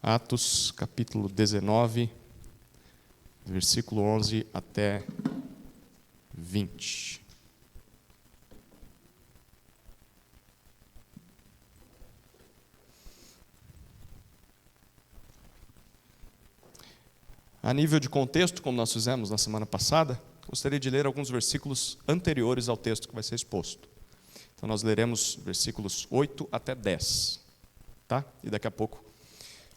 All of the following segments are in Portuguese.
Atos, capítulo 19, versículo 11 até 20. A nível de contexto, como nós fizemos na semana passada, gostaria de ler alguns versículos anteriores ao texto que vai ser exposto. Então nós leremos versículos 8 até 10, tá? E daqui a pouco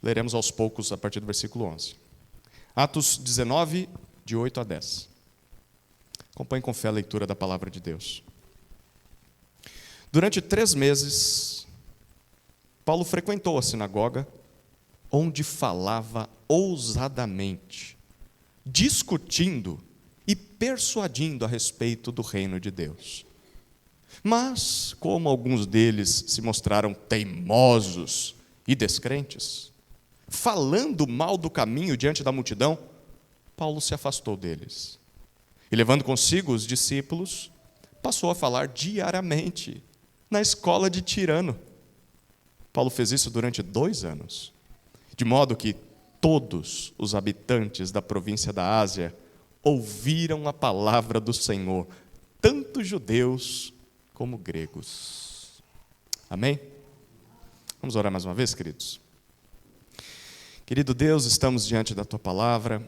leremos aos poucos a partir do versículo 11. Atos 19, de 8 a 10. Acompanhe com fé a leitura da palavra de Deus. Durante 3 meses, Paulo frequentou a sinagoga, onde falava ousadamente, discutindo e persuadindo a respeito do reino de Deus. Mas, como alguns deles se mostraram teimosos e descrentes, falando mal do caminho diante da multidão, Paulo se afastou deles. E levando consigo os discípulos, passou a falar diariamente na escola de Tirano. Paulo fez isso durante 2 anos, de modo que todos os habitantes da província da Ásia ouviram a palavra do Senhor, tanto judeus como gregos. Amém? Vamos orar mais uma vez, queridos? Querido Deus, estamos diante da Tua palavra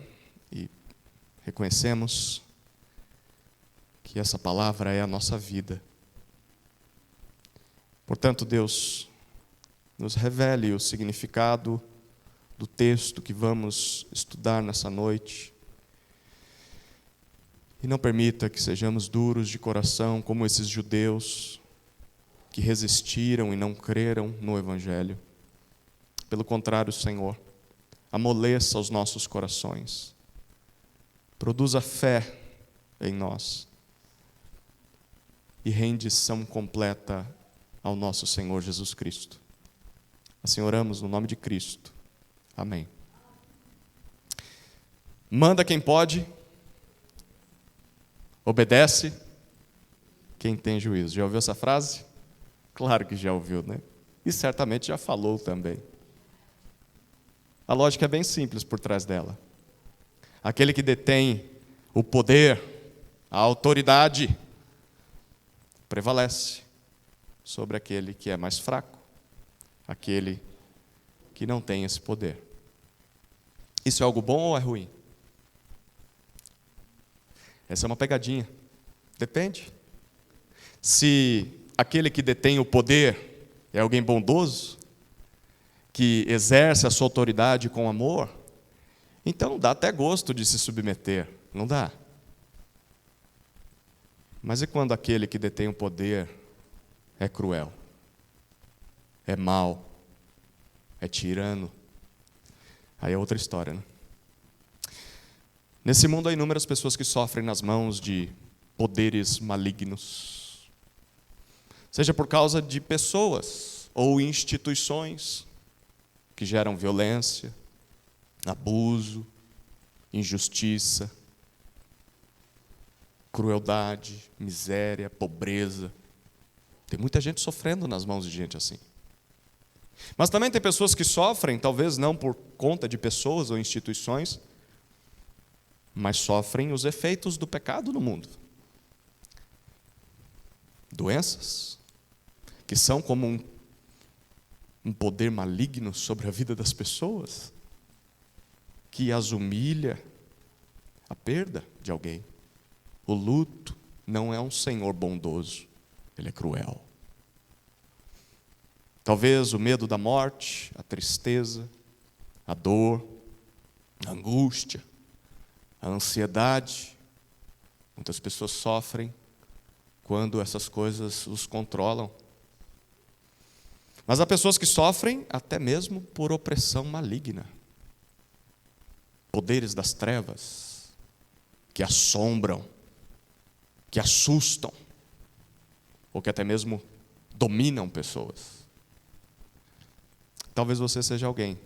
e reconhecemos que essa palavra é a nossa vida. Portanto, Deus, nos revele o significado do texto que vamos estudar nessa noite. E não permita que sejamos duros de coração como esses judeus que resistiram e não creram no Evangelho. Pelo contrário, Senhor, amoleça os nossos corações. Produza fé em nós. E rendição completa ao nosso Senhor Jesus Cristo. Assim oramos no nome de Cristo. Amém. Manda quem pode, obedece quem tem juízo. Já ouviu essa frase? Claro que já ouviu, né? E certamente já falou também. A lógica é bem simples por trás dela. Aquele que detém o poder, a autoridade, prevalece sobre aquele que é mais fraco, aquele que não tem esse poder. Isso é algo bom ou é ruim? Essa é uma pegadinha. Depende. Se aquele que detém o poder é alguém bondoso, que exerce a sua autoridade com amor, então dá até gosto de se submeter, não dá? Mas e quando aquele que detém o poder é cruel, é mau, é tirano? Aí é outra história, né? Nesse mundo há inúmeras pessoas que sofrem nas mãos de poderes malignos. Seja por causa de pessoas ou instituições que geram violência, abuso, injustiça, crueldade, miséria, pobreza. Tem muita gente sofrendo nas mãos de gente assim. Mas também tem pessoas que sofrem, talvez não por conta de pessoas ou instituições, mas sofrem os efeitos do pecado no mundo. Doenças, que são como um poder maligno sobre a vida das pessoas, que as humilha, a perda de alguém. O luto não é um Senhor bondoso, Ele é cruel. Talvez o medo da morte, a tristeza, a dor, a angústia, a ansiedade. Muitas pessoas sofrem quando essas coisas os controlam. Mas há pessoas que sofrem até mesmo por opressão maligna. Poderes das trevas que assombram, que assustam, ou que até mesmo dominam pessoas. Talvez você seja alguém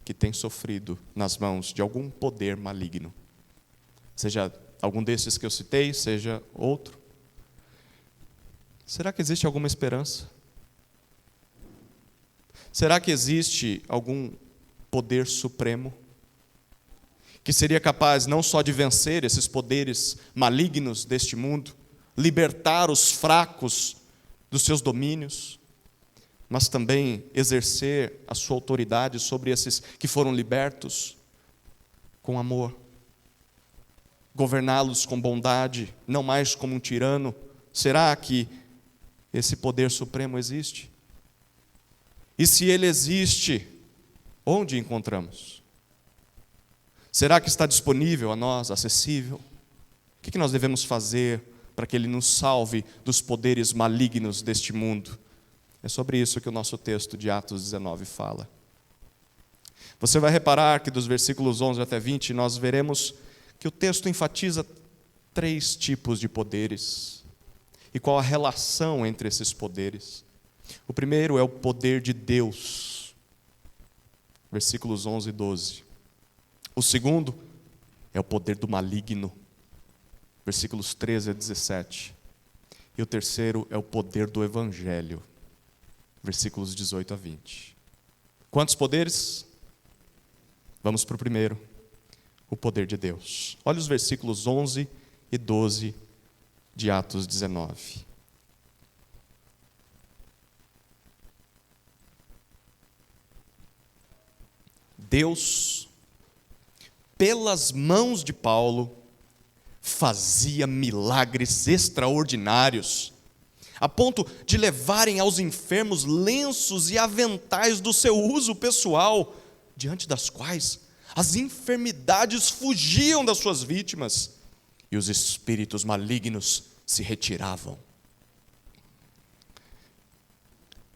que tem sofrido nas mãos de algum poder maligno. Seja algum desses que eu citei, seja outro. Será que existe alguma esperança? Será que existe algum poder supremo, que seria capaz não só de vencer esses poderes malignos deste mundo, libertar os fracos dos seus domínios, mas também exercer a sua autoridade sobre esses que foram libertos com amor, governá-los com bondade, não mais como um tirano. Será que esse poder supremo existe? E se ele existe, onde encontramos? Será que está disponível a nós, acessível? O que nós devemos fazer para que ele nos salve dos poderes malignos deste mundo? É sobre isso que o nosso texto de Atos 19 fala. Você vai reparar que dos versículos 11 até 20, nós veremos que o texto enfatiza 3 tipos de poderes. E qual a relação entre esses poderes? O primeiro é o poder de Deus, versículos 11 e 12. O segundo é o poder do maligno, versículos 13 a 17. E o terceiro é o poder do evangelho, versículos 18 a 20. Quantos poderes? Vamos para o primeiro, o poder de Deus. Olha os versículos 11 e 12 de Atos 19. Deus, pelas mãos de Paulo, fazia milagres extraordinários, a ponto de levarem aos enfermos lenços e aventais do seu uso pessoal, diante das quais as enfermidades fugiam das suas vítimas e os espíritos malignos se retiravam.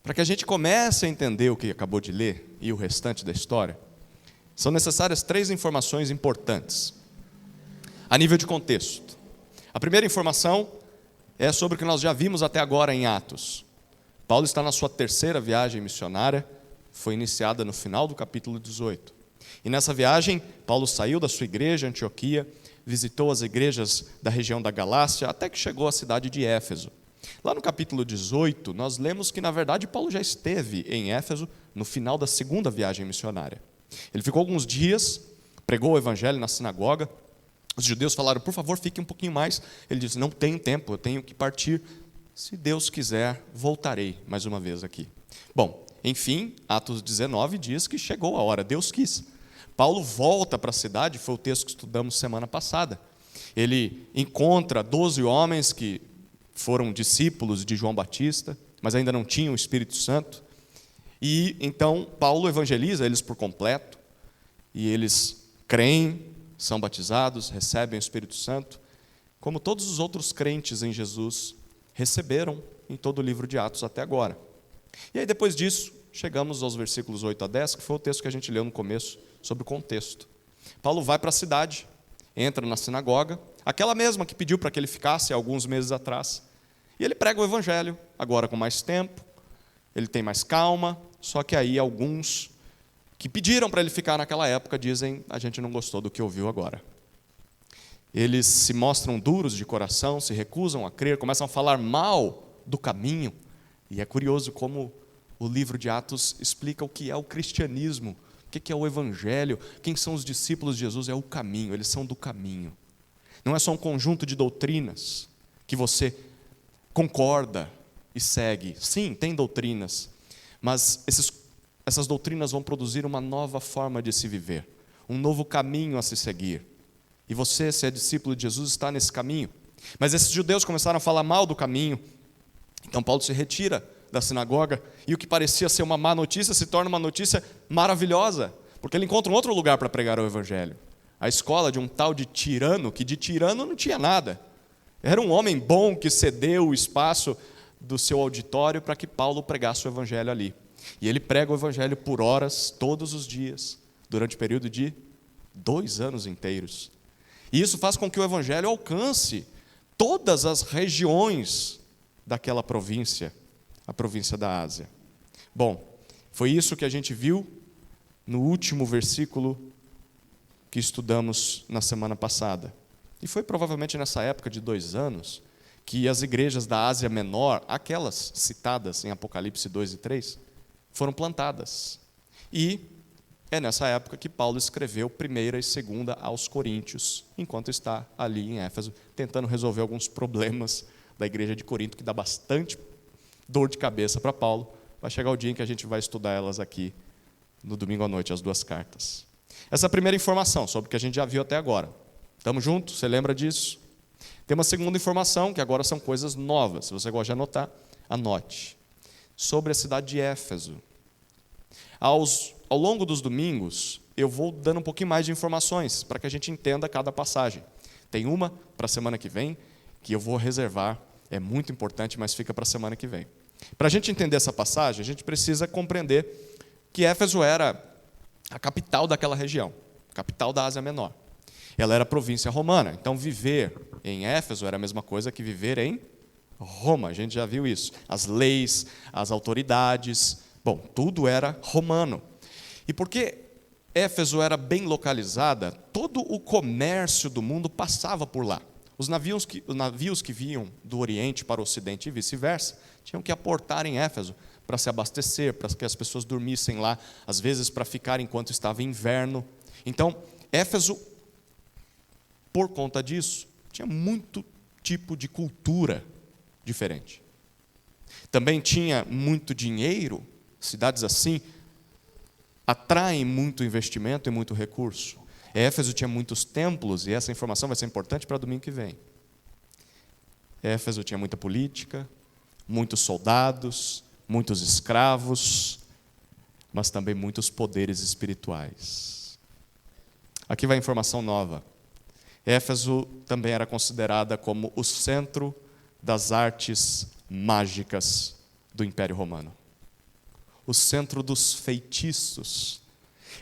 Para que a gente comece a entender o que acabou de ler e o restante da história, são necessárias 3 informações importantes, a nível de contexto. A primeira informação é sobre o que nós já vimos até agora em Atos. Paulo está na sua 3ª viagem missionária, foi iniciada no final do capítulo 18. E nessa viagem, Paulo saiu da sua igreja, Antioquia, visitou as igrejas da região da Galácia, até que chegou à cidade de Éfeso. Lá no capítulo 18, nós lemos que, na verdade, Paulo já esteve em Éfeso no final da 2ª viagem missionária. Ele ficou alguns dias, pregou o evangelho na sinagoga. Os judeus falaram, por favor, fique um pouquinho mais. Ele disse, não tenho tempo, eu tenho que partir. Se Deus quiser, voltarei mais uma vez aqui. Bom, enfim, Atos 19 diz que chegou a hora, Deus quis. Paulo volta para a cidade, foi o texto que estudamos semana passada. Ele encontra 12 homens que foram discípulos de João Batista, mas ainda não tinham o Espírito Santo. E então Paulo evangeliza eles por completo, e eles creem, são batizados, recebem o Espírito Santo, como todos os outros crentes em Jesus receberam em todo o livro de Atos até agora. E aí depois disso, chegamos aos versículos 8 a 10, que foi o texto que a gente leu no começo, sobre o contexto. Paulo vai para a cidade, entra na sinagoga, aquela mesma que pediu para que ele ficasse alguns meses atrás, e ele prega o evangelho, agora com mais tempo, ele tem mais calma, só que aí alguns que pediram para ele ficar naquela época dizem, a gente não gostou do que ouviu agora. Eles se mostram duros de coração, se recusam a crer, começam a falar mal do caminho, e é curioso como o livro de Atos explica o que é o cristianismo, o que é o evangelho, quem são os discípulos de Jesus, é o caminho, eles são do caminho. Não é só um conjunto de doutrinas que você concorda e segue. Sim, tem doutrinas, mas essas doutrinas vão produzir uma nova forma de se viver, um novo caminho a se seguir. E você, se é discípulo de Jesus, está nesse caminho. Mas esses judeus começaram a falar mal do caminho, então Paulo se retira da sinagoga, e o que parecia ser uma má notícia se torna uma notícia maravilhosa, porque ele encontra um outro lugar para pregar o evangelho. A escola de um tal de tirano, que de tirano não tinha nada. Era um homem bom que cedeu o espaço do seu auditório para que Paulo pregasse o evangelho ali. E ele prega o evangelho por horas, todos os dias, durante o período de 2 anos inteiros. E isso faz com que o evangelho alcance todas as regiões daquela província, a província da Ásia. Bom, foi isso que a gente viu no último versículo que estudamos na semana passada. E foi provavelmente nessa época de 2 anos que as igrejas da Ásia Menor, aquelas citadas em Apocalipse 2 e 3, foram plantadas. E É nessa época que Paulo escreveu 1ª e 2ª aos Coríntios, enquanto está ali em Éfeso, tentando resolver alguns problemas da igreja de Corinto, que dá bastante dor de cabeça para Paulo. Vai chegar o dia em que a gente vai estudar elas aqui no domingo à noite, as 2 cartas. Essa é a primeira informação sobre o que a gente já viu até agora. Estamos juntos? Você lembra disso? Tem uma segunda informação, que agora são coisas novas. Se você gosta de anotar, anote. Sobre a cidade de Éfeso. Ao longo dos domingos, eu vou dando um pouquinho mais de informações, para que a gente entenda cada passagem. Tem uma para a semana que vem, que eu vou reservar, é muito importante, mas fica para a semana que vem. Para a gente entender essa passagem, a gente precisa compreender que Éfeso era a capital daquela região, capital da Ásia Menor. Ela era província romana, então viver em Éfeso era a mesma coisa que viver em Roma, a gente já viu isso. As leis, as autoridades, bom, tudo era romano. E porque Éfeso era bem localizada, todo o comércio do mundo passava por lá. Os navios que vinham do Oriente para o Ocidente e vice-versa, tinham que aportar em Éfeso para se abastecer, para que as pessoas dormissem lá, às vezes para ficar enquanto estava inverno. Então, Éfeso, por conta disso, tinha muito tipo de cultura diferente. Também tinha muito dinheiro, cidades assim atraem muito investimento e muito recurso. Éfeso tinha muitos templos, e essa informação vai ser importante para domingo que vem. Éfeso tinha muita política, muitos soldados, muitos escravos, mas também muitos poderes espirituais. Aqui vai a informação nova. Éfeso também era considerada como o centro das artes mágicas do Império Romano. O centro dos feitiços.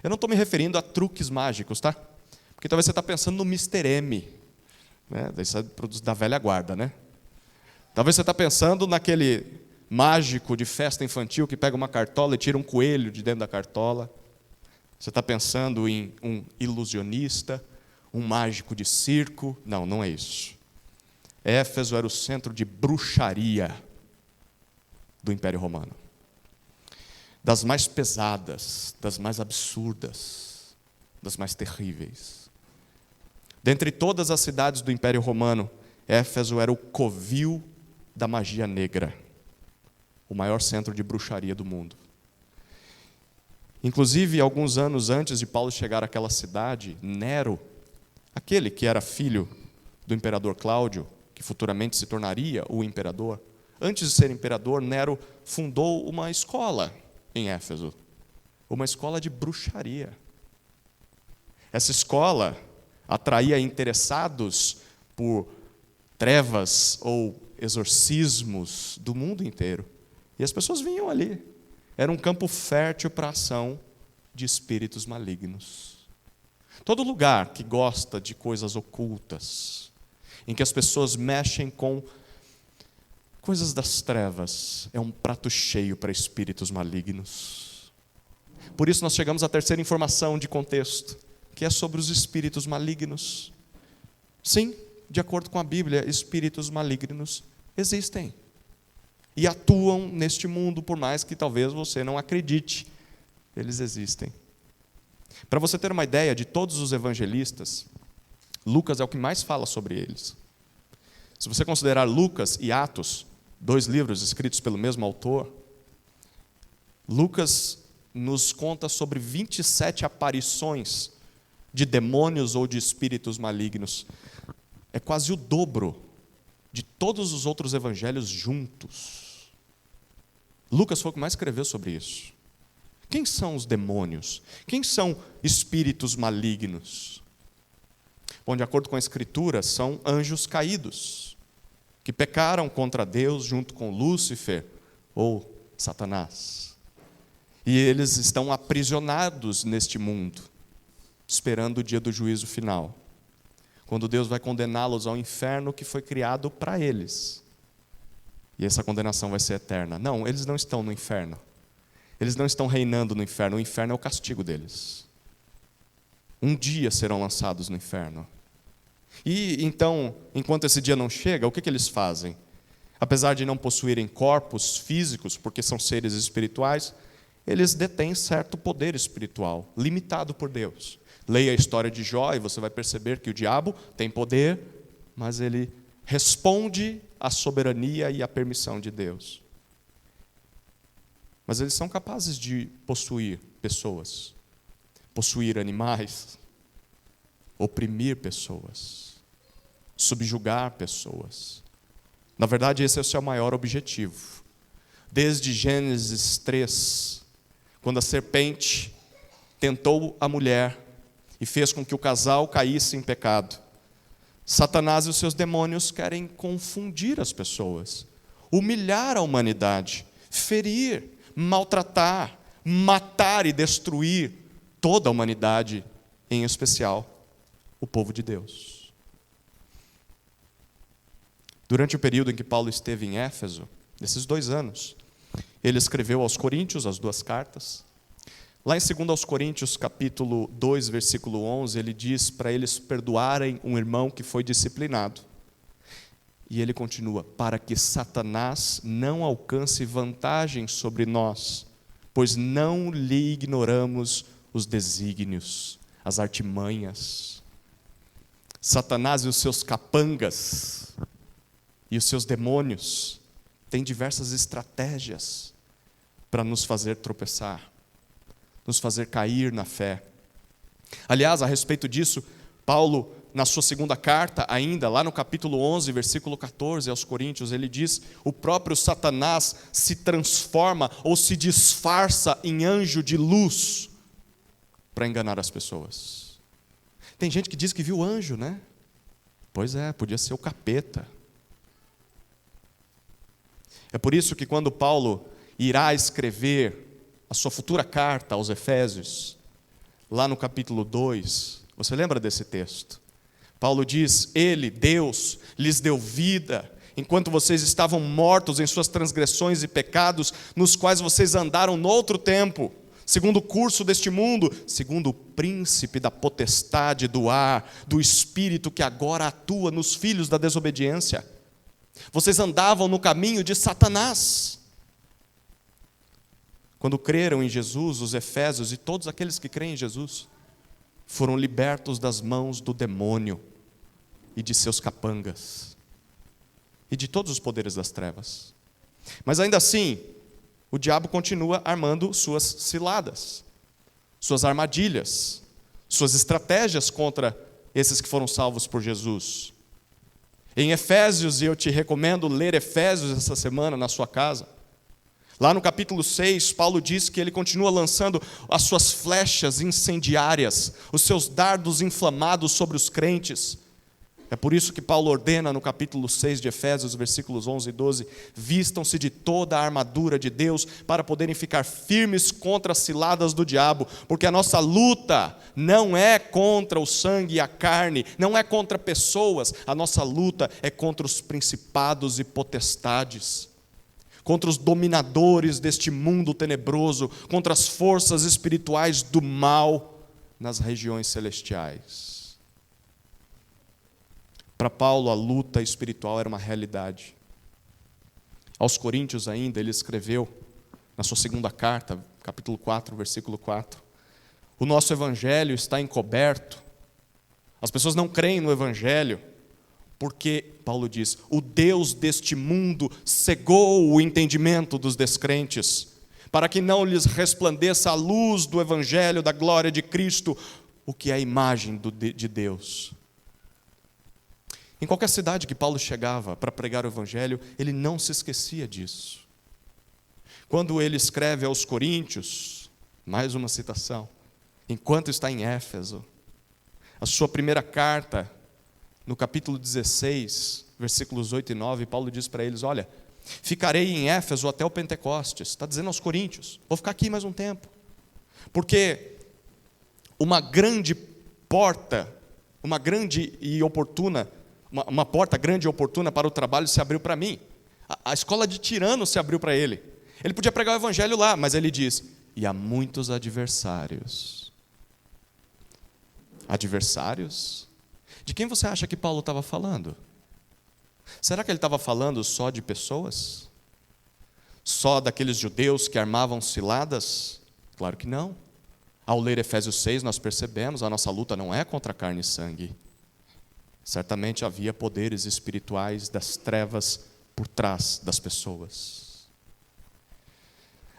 Eu não estou me referindo a truques mágicos, tá? Porque talvez você está pensando no Mr. M, né? Isso é produto da velha guarda, né? Talvez você está pensando naquele mágico de festa infantil que pega uma cartola e tira um coelho de dentro da cartola. Você está pensando em um ilusionista, um mágico de circo. Não, não é isso. Éfeso era o centro de bruxaria do Império Romano. Das mais pesadas, das mais absurdas, das mais terríveis. Dentre todas as cidades do Império Romano, Éfeso era o covil da magia negra, o maior centro de bruxaria do mundo. Inclusive, alguns anos antes de Paulo chegar àquela cidade, Nero, aquele que era filho do imperador Cláudio, que futuramente se tornaria o imperador, antes de ser imperador, Nero fundou uma escola em Éfeso, uma escola de bruxaria. Essa escola atraía interessados por trevas ou exorcismos do mundo inteiro. E as pessoas vinham ali. Era um campo fértil para a ação de espíritos malignos. Todo lugar que gosta de coisas ocultas, em que as pessoas mexem com coisas das trevas, é um prato cheio para espíritos malignos. Por isso nós chegamos à terceira informação de contexto, que é sobre os espíritos malignos. Sim, de acordo com a Bíblia, espíritos malignos existem e atuam neste mundo, por mais que talvez você não acredite, eles existem. Para você ter uma ideia, de todos os evangelistas, Lucas é o que mais fala sobre eles. Se você considerar Lucas e Atos, 2 livros escritos pelo mesmo autor, Lucas nos conta sobre 27 aparições de demônios ou de espíritos malignos. É quase o dobro de todos os outros evangelhos juntos. Lucas foi o que mais escreveu sobre isso. Quem são os demônios? Quem são espíritos malignos? Bom, de acordo com a Escritura, são anjos caídos, que pecaram contra Deus junto com Lúcifer ou Satanás. E eles estão aprisionados neste mundo, esperando o dia do juízo final, quando Deus vai condená-los ao inferno que foi criado para eles. E essa condenação vai ser eterna. Não, eles não estão no inferno. Eles não estão reinando no inferno. O inferno é o castigo deles. Um dia serão lançados no inferno. E então, enquanto esse dia não chega, o que eles fazem? Apesar de não possuírem corpos físicos, porque são seres espirituais, eles detêm certo poder espiritual, limitado por Deus. Leia a história de Jó e você vai perceber que o diabo tem poder, mas ele responde à soberania e à permissão de Deus. Mas eles são capazes de possuir pessoas, possuir animais, oprimir pessoas, subjugar pessoas. Na verdade, esse é o seu maior objetivo. Desde Gênesis 3, quando a serpente tentou a mulher e fez com que o casal caísse em pecado, Satanás e os seus demônios querem confundir as pessoas, humilhar a humanidade, ferir, maltratar, matar e destruir toda a humanidade, em especial o povo de Deus. Durante o período em que Paulo esteve em Éfeso, nesses 2 anos, ele escreveu aos Coríntios as 2 cartas. Lá em 2 aos Coríntios, capítulo 2, versículo 11, ele diz para eles perdoarem um irmão que foi disciplinado. E ele continua, para que Satanás não alcance vantagem sobre nós, pois não lhe ignoramos os desígnios, as artimanhas. Satanás e os seus capangas e os seus demônios têm diversas estratégias para nos fazer tropeçar, nos fazer cair na fé. Aliás, a respeito disso, Paulo, na sua 2ª carta, ainda, lá no capítulo 11, versículo 14 aos Coríntios, ele diz, o próprio Satanás se transforma ou se disfarça em anjo de luz para enganar as pessoas. Tem gente que diz que viu anjo, né? Pois é, podia ser o capeta. É por isso que quando Paulo irá escrever a sua futura carta aos Efésios, lá no capítulo 2, você lembra desse texto? Paulo diz, ele, Deus, lhes deu vida, enquanto vocês estavam mortos em suas transgressões e pecados, nos quais vocês andaram no outro tempo, segundo o curso deste mundo, segundo o príncipe da potestade do ar, do espírito que agora atua nos filhos da desobediência. Vocês andavam no caminho de Satanás. Quando creram em Jesus, os efésios e todos aqueles que creem em Jesus foram libertos das mãos do demônio e de seus capangas e de todos os poderes das trevas. Mas ainda assim, o diabo continua armando suas ciladas, suas armadilhas, suas estratégias contra esses que foram salvos por Jesus. Em Efésios, e eu te recomendo ler Efésios essa semana na sua casa, lá no capítulo 6, Paulo diz que ele continua lançando as suas flechas incendiárias, os seus dardos inflamados sobre os crentes. É por isso que Paulo ordena no capítulo 6 de Efésios, versículos 11 e 12, vistam-se de toda a armadura de Deus para poderem ficar firmes contra as ciladas do diabo, porque a nossa luta não é contra o sangue e a carne, não é contra pessoas, a nossa luta é contra os principados e potestades, contra os dominadores deste mundo tenebroso, contra as forças espirituais do mal nas regiões celestiais. Para Paulo, a luta espiritual era uma realidade. Aos Coríntios ainda, ele escreveu, na sua 2ª carta, capítulo 4, versículo 4, o nosso evangelho está encoberto, as pessoas não creem no evangelho, porque, Paulo diz, o Deus deste mundo cegou o entendimento dos descrentes, para que não lhes resplandeça a luz do evangelho da glória de Cristo, o que é a imagem de Deus. Em qualquer cidade que Paulo chegava para pregar o evangelho, ele não se esquecia disso. Quando ele escreve aos Coríntios, mais uma citação, enquanto está em Éfeso, a sua primeira carta, no capítulo 16, versículos 8 e 9, Paulo diz para eles, olha, ficarei em Éfeso até o Pentecostes, está dizendo aos Coríntios, vou ficar aqui mais um tempo, porque uma grande porta, uma grande e oportuna, uma porta grande e oportuna para o trabalho se abriu para mim. A escola de Tirano se abriu para ele. Ele podia pregar o evangelho lá, mas ele diz, e há muitos adversários. Adversários? De quem você acha que Paulo estava falando? Será que ele estava falando só de pessoas? só daqueles judeus que armavam ciladas? Claro que não. Ao ler Efésios 6, nós percebemos, a nossa luta não é contra carne e sangue. Certamente havia poderes espirituais das trevas por trás das pessoas.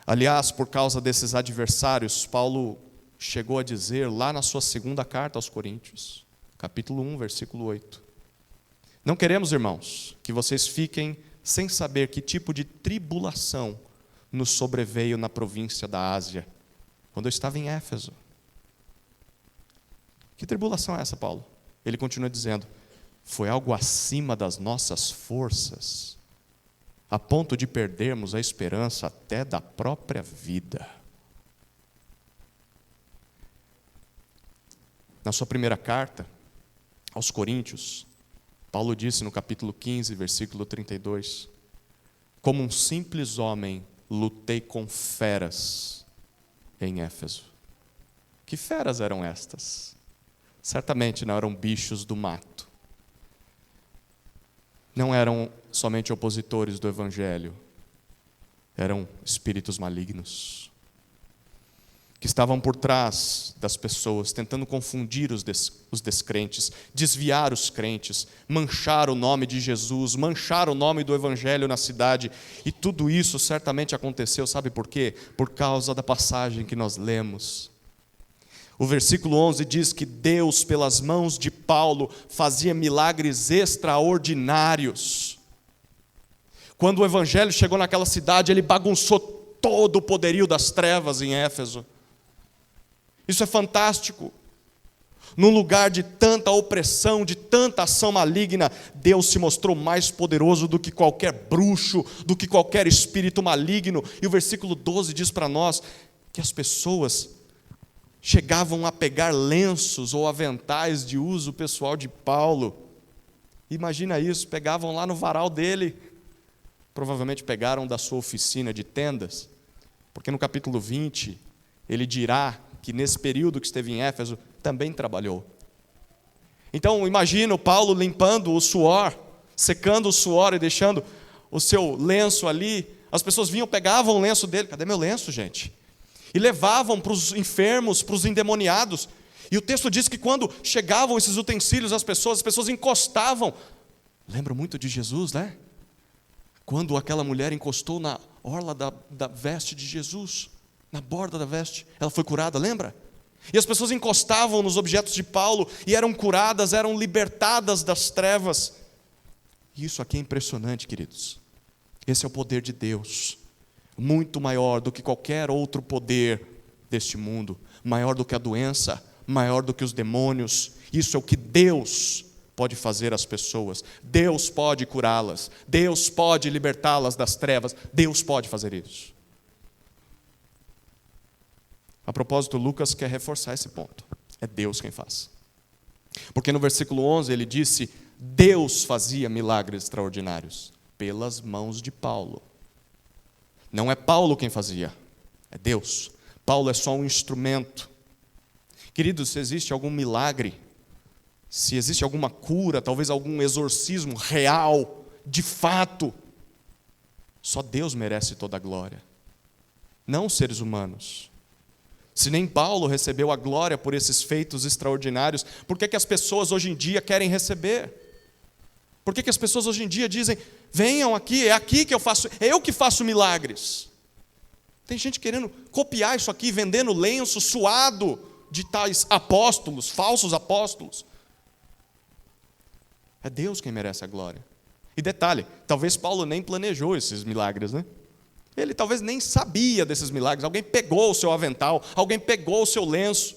Aliás, por causa desses adversários, Paulo chegou a dizer lá na sua segunda carta aos Coríntios, capítulo 1, versículo 8: não queremos, irmãos, que vocês fiquem sem saber que tipo de tribulação nos sobreveio na província da Ásia, quando eu estava em Éfeso. Que tribulação é essa, Paulo? Ele continua dizendo: foi algo acima das nossas forças, a ponto de perdermos a esperança até da própria vida. Na sua primeira carta aos Coríntios, Paulo disse no capítulo 15, versículo 32, como um simples homem, lutei com feras em Éfeso. Que feras eram estas? Certamente não eram bichos do mato. Não eram somente opositores do Evangelho. Eram espíritos malignos que estavam por trás das pessoas, tentando confundir os descrentes, desviar os crentes, manchar o nome de Jesus, manchar o nome do Evangelho na cidade. E tudo isso certamente aconteceu, sabe por quê? Por causa da passagem que nós lemos. O versículo 11 diz que Deus, pelas mãos de Paulo, fazia milagres extraordinários. Quando o Evangelho chegou naquela cidade, ele bagunçou todo o poderio das trevas em Éfeso. Isso é fantástico. Num lugar de tanta opressão, de tanta ação maligna, Deus se mostrou mais poderoso do que qualquer bruxo, do que qualquer espírito maligno. E o versículo 12 diz para nós que as pessoas chegavam a pegar lenços ou aventais de uso pessoal de Paulo. Imagina isso, pegavam lá no varal dele. Provavelmente pegaram da sua oficina de tendas, porque no capítulo 20 ele dirá que nesse período que esteve em Éfeso também trabalhou. Então imagina o Paulo limpando o suor, secando o suor e deixando o seu lenço ali. As pessoas vinham, pegavam o lenço dele. Cadê meu lenço, gente? E levavam para os enfermos, para os endemoniados. E o texto diz que quando chegavam esses utensílios às pessoas, as pessoas encostavam. Lembra muito de Jesus, né? Quando aquela mulher encostou na orla da veste de Jesus, na borda da veste, ela foi curada, lembra? E as pessoas encostavam nos objetos de Paulo e eram curadas, eram libertadas das trevas. E isso aqui é impressionante, queridos. Esse é o poder de Deus, muito maior do que qualquer outro poder deste mundo, maior do que a doença, maior do que os demônios. Isso é o que Deus pode fazer às pessoas. Deus pode curá-las, Deus pode libertá-las das trevas, Deus pode fazer isso. A propósito, Lucas quer reforçar esse ponto. É Deus quem faz. Porque no versículo 11 ele disse: Deus fazia milagres extraordinários pelas mãos de Paulo. Não é Paulo quem fazia, é Deus. Paulo é só um instrumento. Queridos, se existe algum milagre, se existe alguma cura, talvez algum exorcismo real, de fato, só Deus merece toda a glória, não os seres humanos. Se nem Paulo recebeu a glória por esses feitos extraordinários, por que as pessoas hoje em dia querem receber? Por que as pessoas hoje em dia dizem: venham aqui, é aqui que eu faço, é eu que faço milagres? Tem gente querendo copiar isso aqui, vendendo lenço suado de tais apóstolos, falsos apóstolos. É Deus quem merece a glória. E detalhe, talvez Paulo nem planejou esses milagres, né? Ele talvez nem sabia desses milagres. Alguém pegou o seu avental, alguém pegou o seu lenço,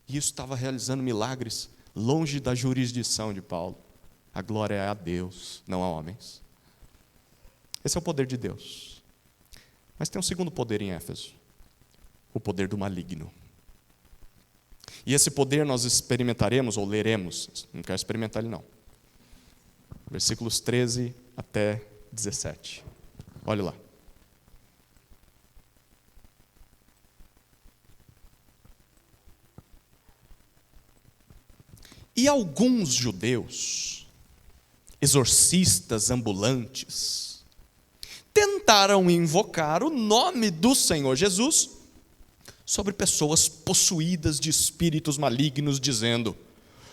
e isso estava realizando milagres longe da jurisdição de Paulo. A glória é a Deus, não a homens. Esse é o poder de Deus. Mas tem um segundo poder em Éfeso: o poder do maligno. E esse poder nós experimentaremos ou leremos. Não quero experimentar ele não. Versículos 13 até 17. Olha lá. E alguns judeus, exorcistas ambulantes, tentaram invocar o nome do Senhor Jesus sobre pessoas possuídas de espíritos malignos, dizendo: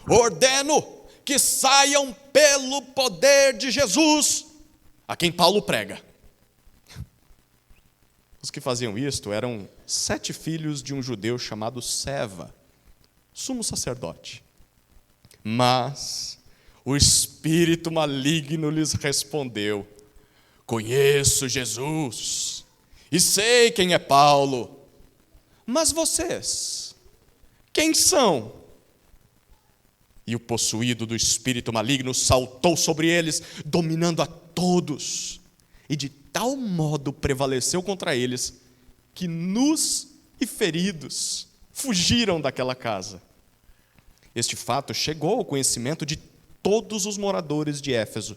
ordeno que saiam pelo poder de Jesus, a quem Paulo prega. Os que faziam isto eram 7 filhos de um judeu chamado Seva, sumo sacerdote. Mas o espírito maligno lhes respondeu: conheço Jesus e sei quem é Paulo, mas vocês, quem são? E o possuído do espírito maligno saltou sobre eles, dominando a todos, e de tal modo prevaleceu contra eles, que nus e feridos fugiram daquela casa. Este fato chegou ao conhecimento de todos os moradores de Éfeso,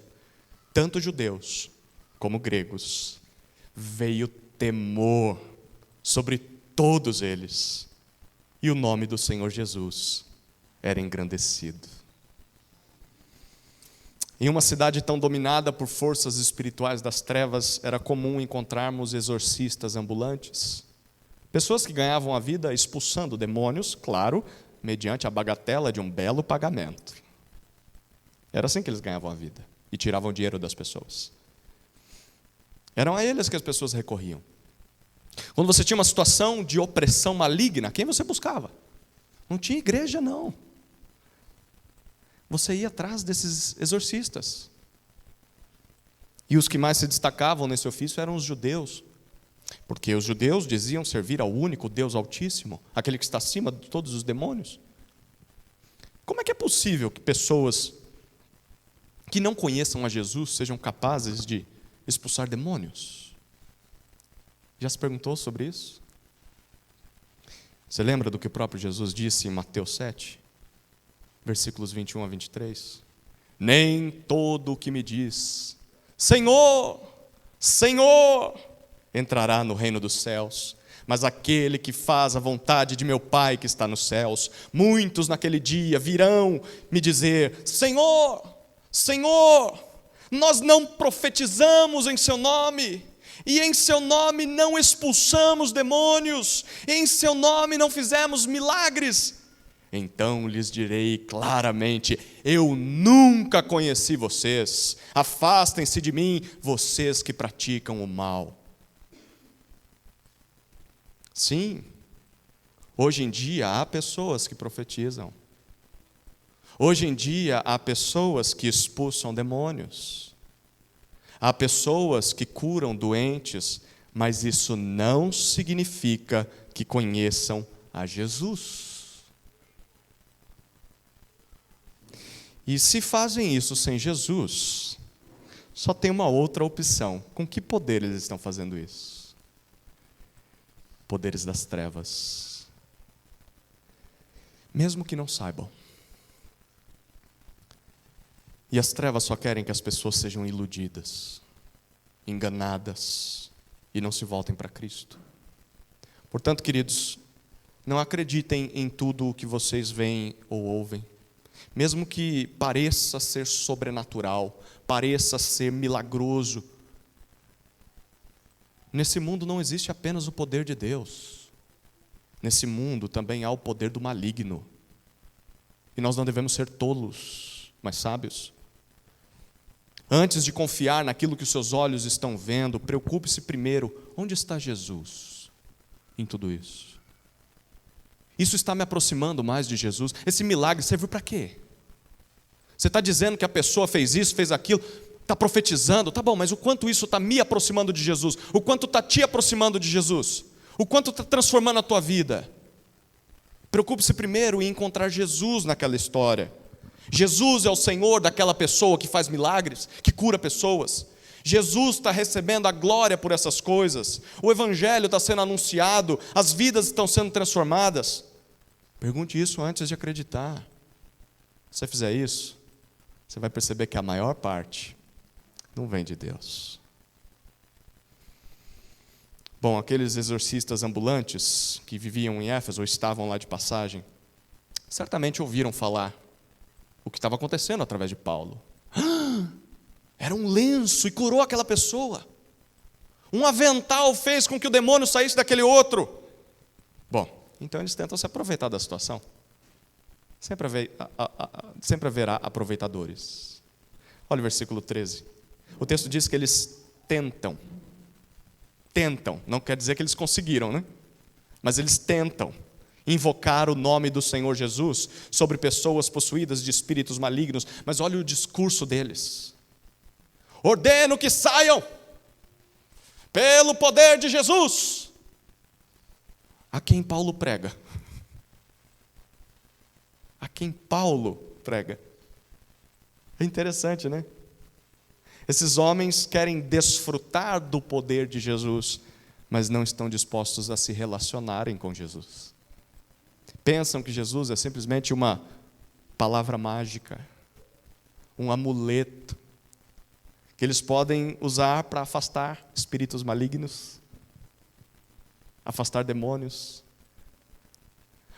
tanto judeus como gregos. Veio temor sobre todos eles, e o nome do Senhor Jesus era engrandecido. Em uma cidade tão dominada por forças espirituais das trevas, era comum encontrarmos exorcistas ambulantes, pessoas que ganhavam a vida expulsando demônios, claro, mediante a bagatela de um belo pagamento. Era assim que eles ganhavam a vida e tiravam dinheiro das pessoas. Eram a eles que as pessoas recorriam. Quando você tinha uma situação de opressão maligna, quem você buscava? Não tinha igreja, não. Você ia atrás desses exorcistas. E os que mais se destacavam nesse ofício eram os judeus, porque os judeus diziam servir ao único Deus Altíssimo, aquele que está acima de todos os demônios. Como é que é possível que pessoas que não conheçam a Jesus sejam capazes de expulsar demônios? Já se perguntou sobre isso? Você lembra do que o próprio Jesus disse em Mateus 7? Versículos 21 a 23. Nem todo o que me diz, Senhor, Senhor, entrará no reino dos céus, mas aquele que faz a vontade de meu Pai que está nos céus. Muitos naquele dia virão me dizer: Senhor, Senhor, nós não profetizamos em seu nome, e em seu nome não expulsamos demônios, e em seu nome não fizemos milagres. Então lhes direi claramente: eu nunca conheci vocês, afastem-se de mim, vocês que praticam o mal. Sim, hoje em dia há pessoas que profetizam. Hoje em dia há pessoas que expulsam demônios. Há pessoas que curam doentes, mas isso não significa que conheçam a Jesus. E se fazem isso sem Jesus, só tem uma outra opção. Com que poder eles estão fazendo isso? Poderes das trevas. Mesmo que não saibam. E as trevas só querem que as pessoas sejam iludidas, enganadas e não se voltem para Cristo. Portanto, queridos, não acreditem em tudo o que vocês veem ou ouvem. Mesmo que pareça ser sobrenatural, pareça ser milagroso, nesse mundo não existe apenas o poder de Deus. Nesse mundo também há o poder do maligno. E nós não devemos ser tolos, mas sábios. Antes de confiar naquilo que os seus olhos estão vendo, preocupe-se primeiro: onde está Jesus em tudo isso? Isso está me aproximando mais de Jesus? Esse milagre serviu para quê? Você está dizendo que a pessoa fez isso, fez aquilo, está profetizando, tá bom, mas o quanto isso está me aproximando de Jesus? O quanto está te aproximando de Jesus? O quanto está transformando a tua vida? Preocupe-se primeiro em encontrar Jesus naquela história. Jesus é o Senhor daquela pessoa que faz milagres, que cura pessoas. Jesus está recebendo a glória por essas coisas. O Evangelho está sendo anunciado, as vidas estão sendo transformadas. Pergunte isso antes de acreditar. Se você fizer isso, você vai perceber que a maior parte não vem de Deus. Bom, aqueles exorcistas ambulantes que viviam em Éfeso ou estavam lá de passagem, certamente ouviram falar o que estava acontecendo através de Paulo. Era um lenço e curou aquela pessoa. Um avental fez com que o demônio saísse daquele outro. Bom, então eles tentam se aproveitar da situação. Sempre haverá aproveitadores. Olha o versículo 13. O texto diz que eles tentam. Tentam, não quer dizer que eles conseguiram, né? Mas eles tentam invocar o nome do Senhor Jesus sobre pessoas possuídas de espíritos malignos. Mas olha o discurso deles. Ordeno que saiam pelo poder de Jesus. A quem Paulo prega? A quem Paulo prega? É interessante, né? Esses homens querem desfrutar do poder de Jesus, mas não estão dispostos a se relacionarem com Jesus. Pensam que Jesus é simplesmente uma palavra mágica, um amuleto, que eles podem usar para afastar espíritos malignos, afastar demônios.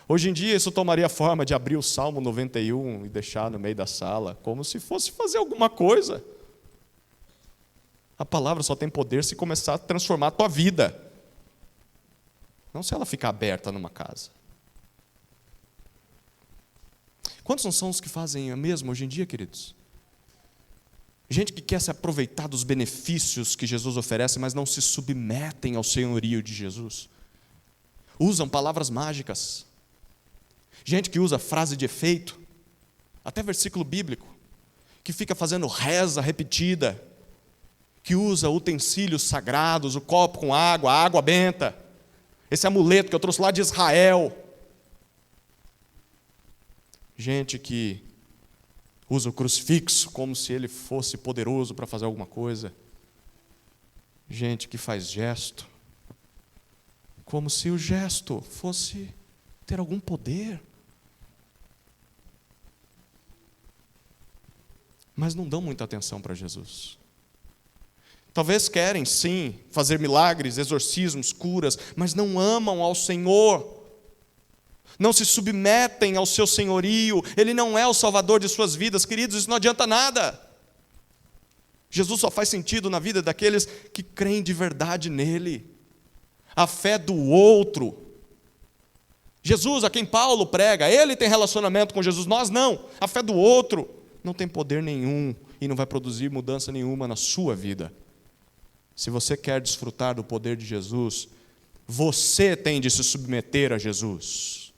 Hoje em dia isso tomaria a forma de abrir o Salmo 91 e deixar no meio da sala, como se fosse fazer alguma coisa. A palavra só tem poder se começar a transformar a tua vida, não se ela ficar aberta numa casa. Quantos não são os que fazem o mesmo hoje em dia, queridos? Gente que quer se aproveitar dos benefícios que Jesus oferece, mas não se submetem ao senhorio de Jesus. Usam palavras mágicas. Gente que usa frase de efeito, até versículo bíblico, que fica fazendo reza repetida, que usa utensílios sagrados, o copo com água, a água benta, esse amuleto que eu trouxe lá de Israel. Gente que usa o crucifixo como se ele fosse poderoso para fazer alguma coisa. Gente que faz gesto, como se o gesto fosse ter algum poder. Mas não dão muita atenção para Jesus. Talvez querem, sim, fazer milagres, exorcismos, curas, mas não amam ao Senhor. Não se submetem ao seu senhorio. Ele não é o salvador de suas vidas. Queridos, isso não adianta nada. Jesus só faz sentido na vida daqueles que creem de verdade nele. A fé do outro. Jesus, a quem Paulo prega, ele tem relacionamento com Jesus, nós não. A fé do outro não tem poder nenhum e não vai produzir mudança nenhuma na sua vida. Se você quer desfrutar do poder de Jesus, você tem de se submeter a Jesus.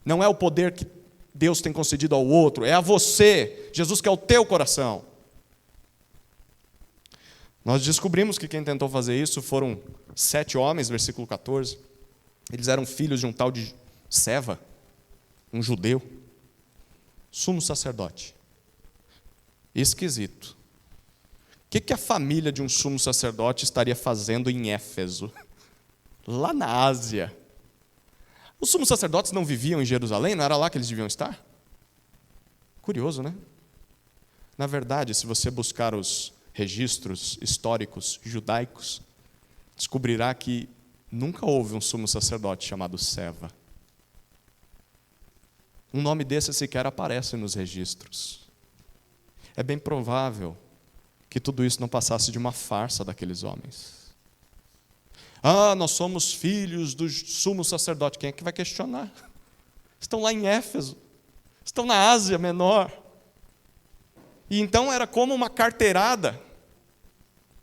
Não é o poder que Deus tem concedido ao outro, é a você. Jesus quer o teu coração. Nós descobrimos que quem tentou fazer isso foram 7 homens, versículo 14. Eles eram filhos de um tal de Seva, um judeu, sumo sacerdote. Esquisito. O que a família de um sumo sacerdote estaria fazendo em Éfeso? Lá na Ásia. Os sumos sacerdotes não viviam em Jerusalém? Não era lá que eles deviam estar? Curioso, né? Na verdade, se você buscar os registros históricos judaicos, descobrirá que nunca houve um sumo sacerdote chamado Seva. Um nome desse sequer aparece nos registros. É bem provável que tudo isso não passasse de uma farsa daqueles homens. Nós somos filhos do sumo sacerdote. Quem é que vai questionar? Estão lá em Éfeso, estão na Ásia Menor. E então era como uma carteirada.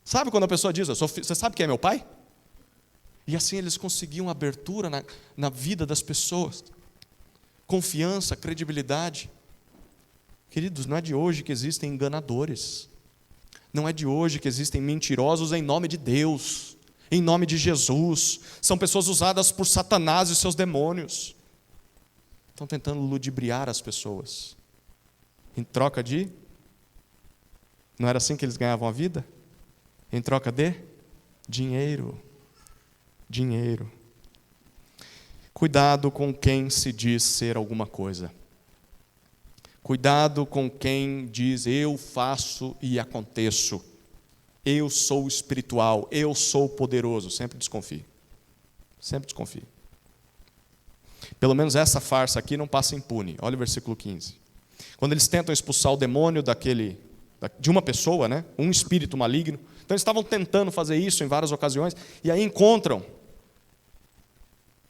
Sabe quando a pessoa diz, você sabe quem é meu pai? E assim eles conseguiam abertura na vida das pessoas. Confiança, credibilidade. Queridos, não é de hoje que existem enganadores. Não é de hoje que existem mentirosos em nome de Deus, em nome de Jesus. São pessoas usadas por Satanás e seus demônios. Estão tentando ludibriar as pessoas. Em troca de... Não era assim que eles ganhavam a vida? Em troca de dinheiro. Dinheiro. Cuidado com quem se diz ser alguma coisa. Cuidado com quem diz, eu faço e aconteço. Eu sou espiritual, eu sou poderoso. Sempre desconfie. Sempre desconfie. Pelo menos essa farsa aqui não passa impune. Olha o versículo 15. Quando eles tentam expulsar o demônio de uma pessoa, né? Um espírito maligno, Então eles estavam tentando fazer isso em várias ocasiões, e aí encontram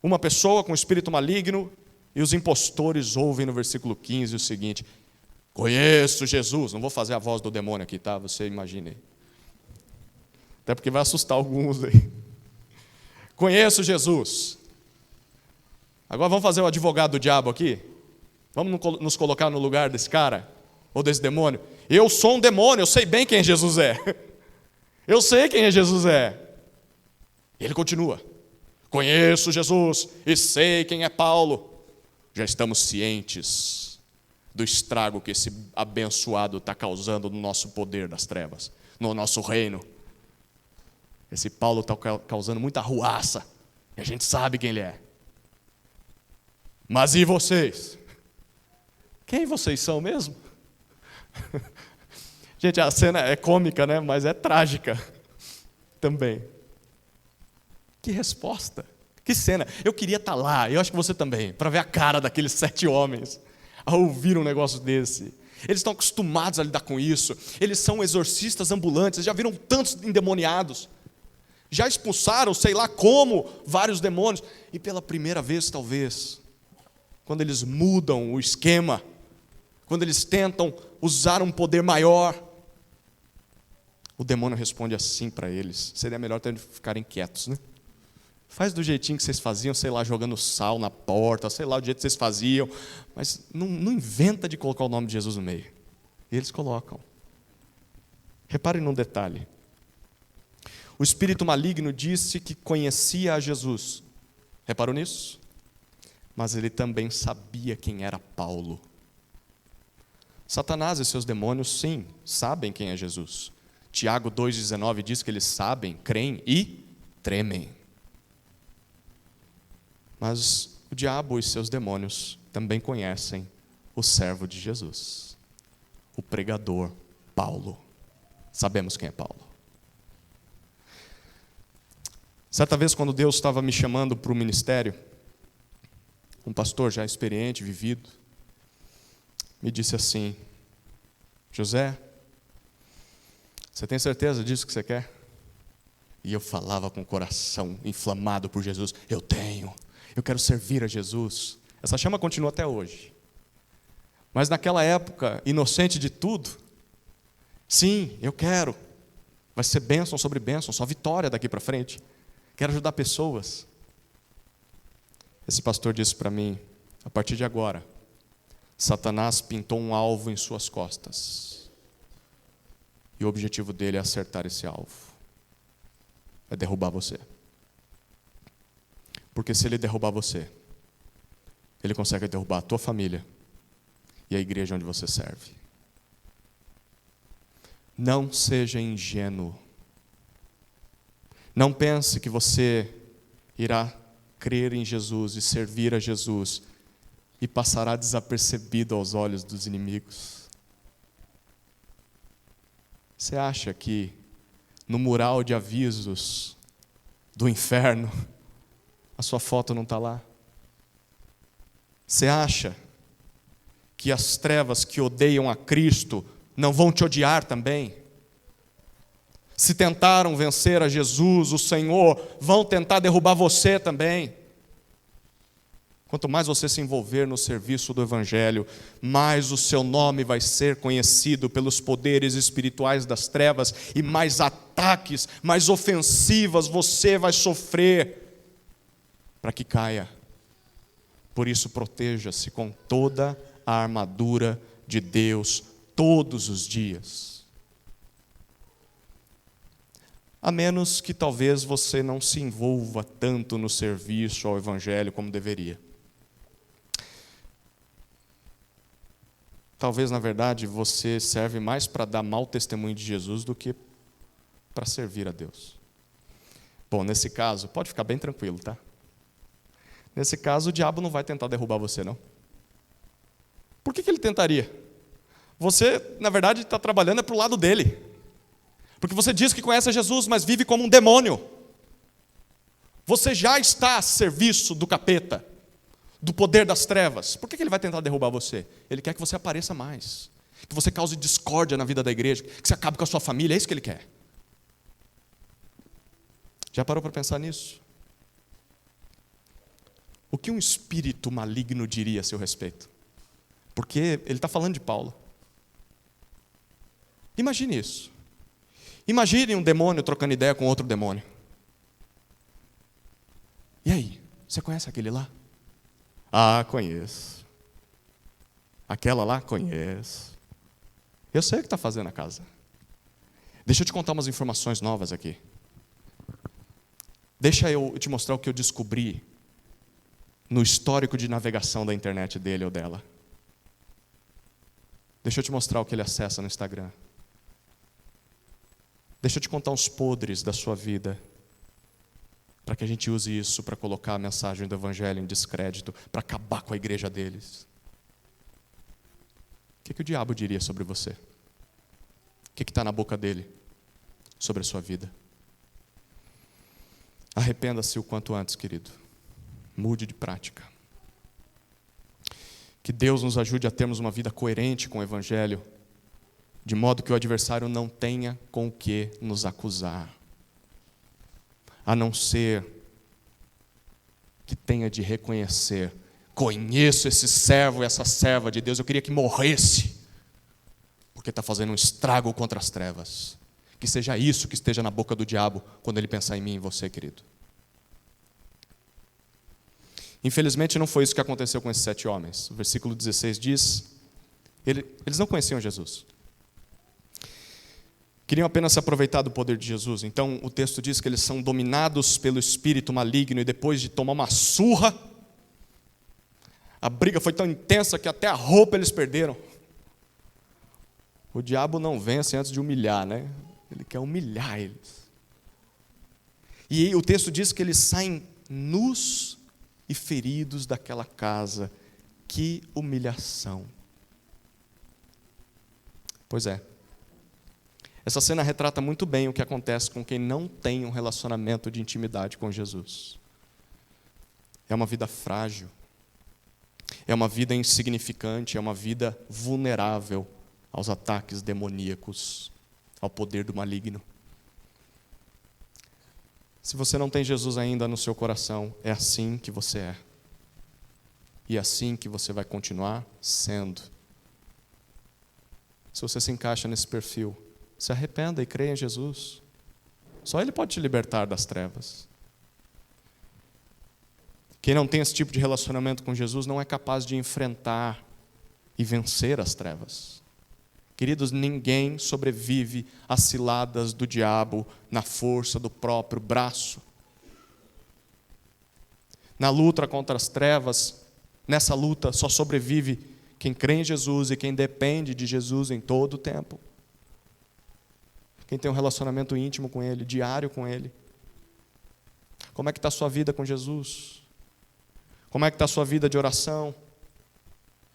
uma pessoa com espírito maligno, e os impostores ouvem no versículo 15 o seguinte: conheço Jesus. Não vou fazer a voz do demônio aqui, tá? Você imagine aí. Até porque vai assustar alguns aí. Conheço Jesus. Agora vamos fazer o advogado do diabo aqui? Vamos nos colocar no lugar desse cara? Ou desse demônio? Eu sou um demônio, eu sei bem quem Jesus é. Eu sei quem Jesus é. E ele continua: conheço Jesus e sei quem é Paulo. Já estamos cientes do estrago que esse abençoado está causando no nosso poder das trevas, no nosso reino. Esse Paulo está causando muita arruaça, e a gente sabe quem ele é. Mas e vocês? Quem vocês são mesmo? Gente, a cena é cômica, né? Mas é trágica também. Que resposta, que cena. Eu queria estar lá, eu acho que você também, para ver a cara daqueles 7 homens a ouvir um negócio desse. Eles estão acostumados a lidar com isso. Eles são exorcistas ambulantes, já viram tantos endemoniados. Já expulsaram, sei lá como, vários demônios. E pela primeira vez, talvez, quando eles mudam o esquema, quando eles tentam usar um poder maior, o demônio responde assim para eles: seria melhor eles ficarem quietos, né? Faz do jeitinho que vocês faziam, sei lá, jogando sal na porta, sei lá, do jeito que vocês faziam, mas não inventa de colocar o nome de Jesus no meio. E eles colocam. Reparem num detalhe. O espírito maligno disse que conhecia a Jesus. Reparou nisso? Mas ele também sabia quem era Paulo. Satanás e seus demônios, sim, sabem quem é Jesus. Tiago 2,19 diz que eles sabem, creem e tremem. Mas o diabo e seus demônios também conhecem o servo de Jesus, o pregador Paulo. Sabemos quem é Paulo. Certa vez, quando Deus estava me chamando para o ministério, um pastor já experiente, vivido, me disse assim: José, você tem certeza disso que você quer? E eu falava com o coração inflamado por Jesus: eu tenho, eu quero servir a Jesus. Essa chama continua até hoje. Mas naquela época, inocente de tudo, sim, eu quero. Vai ser bênção sobre bênção, só vitória daqui para frente. Quero ajudar pessoas. Esse pastor disse para mim: a partir de agora, Satanás pintou um alvo em suas costas. E o objetivo dele é acertar esse alvo. É derrubar você. Porque se ele derrubar você, ele consegue derrubar a tua família e a igreja onde você serve. Não seja ingênuo. Não pense que você irá crer em Jesus e servir a Jesus e passará desapercebido aos olhos dos inimigos. Você acha que no mural de avisos do inferno a sua foto não está lá? Você acha que as trevas que odeiam a Cristo não vão te odiar também? Se tentaram vencer a Jesus, o Senhor, vão tentar derrubar você também. Quanto mais você se envolver no serviço do Evangelho, mais o seu nome vai ser conhecido pelos poderes espirituais das trevas e mais ataques, mais ofensivas você vai sofrer para que caia. Por isso, proteja-se com toda a armadura de Deus todos os dias. A menos que talvez você não se envolva tanto no serviço ao Evangelho como deveria. Talvez, na verdade, você serve mais para dar mau testemunho de Jesus do que para servir a Deus. Bom, nesse caso, pode ficar bem tranquilo, tá? Nesse caso, o diabo não vai tentar derrubar você, não. Por que ele tentaria? Você, na verdade, está trabalhando para o lado dele. Porque você diz que conhece a Jesus, mas vive como um demônio. Você já está a serviço do capeta, do poder das trevas. Por que ele vai tentar derrubar você? Ele quer que você apareça mais, que você cause discórdia na vida da igreja, que você acabe com a sua família, é isso que ele quer. Já parou para pensar nisso? O que um espírito maligno diria a seu respeito? Porque ele está falando de Paulo. Imagine isso. Imagine um demônio trocando ideia com outro demônio. E aí, você conhece aquele lá? Ah, conheço. Aquela lá, conheço. Eu sei o que está fazendo na casa. Deixa eu te contar umas informações novas aqui. Deixa eu te mostrar o que eu descobri no histórico de navegação da internet dele ou dela. Deixa eu te mostrar o que ele acessa no Instagram. Deixa eu te contar uns podres da sua vida, para que a gente use isso para colocar a mensagem do Evangelho em descrédito, para acabar com a igreja deles. O que o diabo diria sobre você? O que está na boca dele sobre a sua vida? Arrependa-se o quanto antes, querido. Mude de prática. Que Deus nos ajude a termos uma vida coerente com o Evangelho, de modo que o adversário não tenha com o que nos acusar, a não ser que tenha de reconhecer: conheço esse servo e essa serva de Deus, eu queria que morresse, porque está fazendo um estrago contra as trevas. Que seja isso que esteja na boca do diabo quando ele pensar em mim e em você, querido. Infelizmente não foi isso que aconteceu com esses 7 homens. O versículo 16 diz, eles não conheciam Jesus. Queriam apenas se aproveitar do poder de Jesus. Então o texto diz que eles são dominados pelo espírito maligno, e depois de tomar uma surra, a briga foi tão intensa que até a roupa eles perderam. O diabo não vence antes de humilhar, né? Ele quer humilhar eles. E o texto diz que eles saem nus e feridos daquela casa. Que humilhação. Pois é. Essa cena retrata muito bem o que acontece com quem não tem um relacionamento de intimidade com Jesus. É uma vida frágil. É uma vida insignificante. É uma vida vulnerável aos ataques demoníacos, ao poder do maligno. Se você não tem Jesus ainda no seu coração, é assim que você é. E é assim que você vai continuar sendo. Se você se encaixa nesse perfil, se arrependa e creia em Jesus. Só Ele pode te libertar das trevas. Quem não tem esse tipo de relacionamento com Jesus não é capaz de enfrentar e vencer as trevas. Queridos, ninguém sobrevive às ciladas do diabo na força do próprio braço. Na luta contra as trevas, nessa luta só sobrevive quem crê em Jesus e quem depende de Jesus em todo o tempo. Quem tem um relacionamento íntimo com Ele, diário com Ele. Como é que está a sua vida com Jesus? Como é que está a sua vida de oração?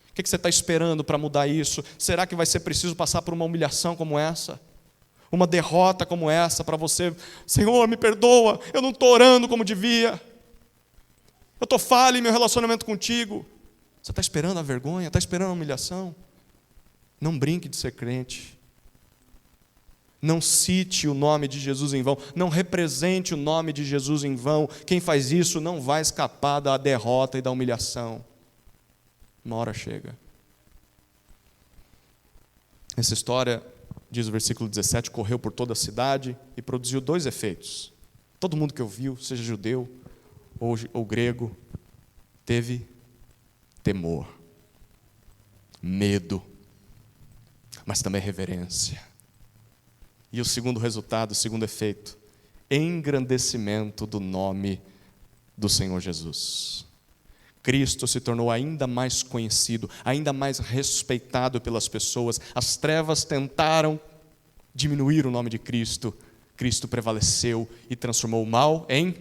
O que você está esperando para mudar isso? Será que vai ser preciso passar por uma humilhação como essa? Uma derrota como essa para você? Senhor, me perdoa, eu não estou orando como devia. Eu estou falho em meu relacionamento contigo. Você está esperando a vergonha? Está esperando a humilhação? Não brinque de ser crente. Não cite o nome de Jesus em vão. Não represente o nome de Jesus em vão. Quem faz isso não vai escapar da derrota e da humilhação. Uma hora chega. Essa história, diz o versículo 17, correu por toda a cidade e produziu 2 efeitos. Todo mundo que ouviu, seja judeu ou grego, teve temor, medo, mas também reverência. E o segundo resultado, o segundo efeito, engrandecimento do nome do Senhor Jesus. Cristo se tornou ainda mais conhecido, ainda mais respeitado pelas pessoas. As trevas tentaram diminuir o nome de Cristo. Cristo prevaleceu e transformou o mal em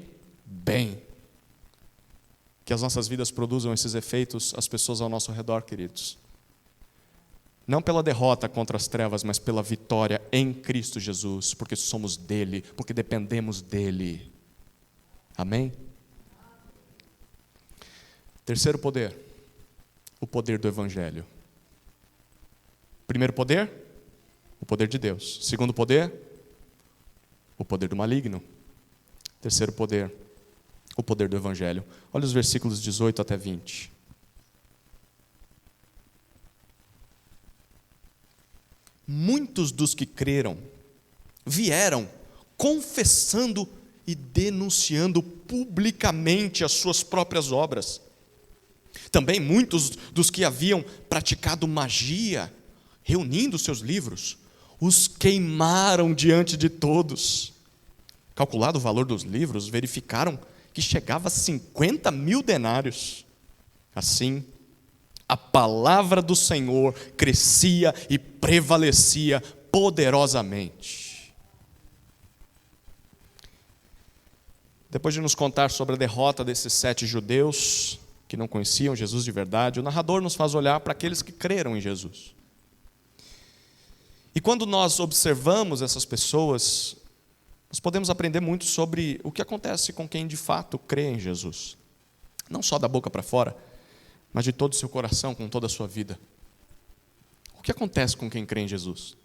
bem. Que as nossas vidas produzam esses efeitos às pessoas ao nosso redor, queridos. Não pela derrota contra as trevas, mas pela vitória em Cristo Jesus, porque somos dele, porque dependemos dele. Amém? Terceiro poder, o poder do Evangelho. Primeiro poder, o poder de Deus. Segundo poder, o poder do maligno. Terceiro poder, o poder do Evangelho. Olha os versículos 18 até 20. Muitos dos que creram vieram confessando e denunciando publicamente as suas próprias obras. Também muitos dos que haviam praticado magia, reunindo seus livros, os queimaram diante de todos. Calculado o valor dos livros, verificaram que chegava a 50 mil denários. Assim, a palavra do Senhor crescia e prevalecia poderosamente. Depois de nos contar sobre a derrota desses 7 judeus que não conheciam Jesus de verdade, o narrador nos faz olhar para aqueles que creram em Jesus. E quando nós observamos essas pessoas, nós podemos aprender muito sobre o que acontece com quem de fato crê em Jesus. Não só da boca para fora, mas de todo o seu coração, com toda a sua vida. O que acontece com quem crê em Jesus?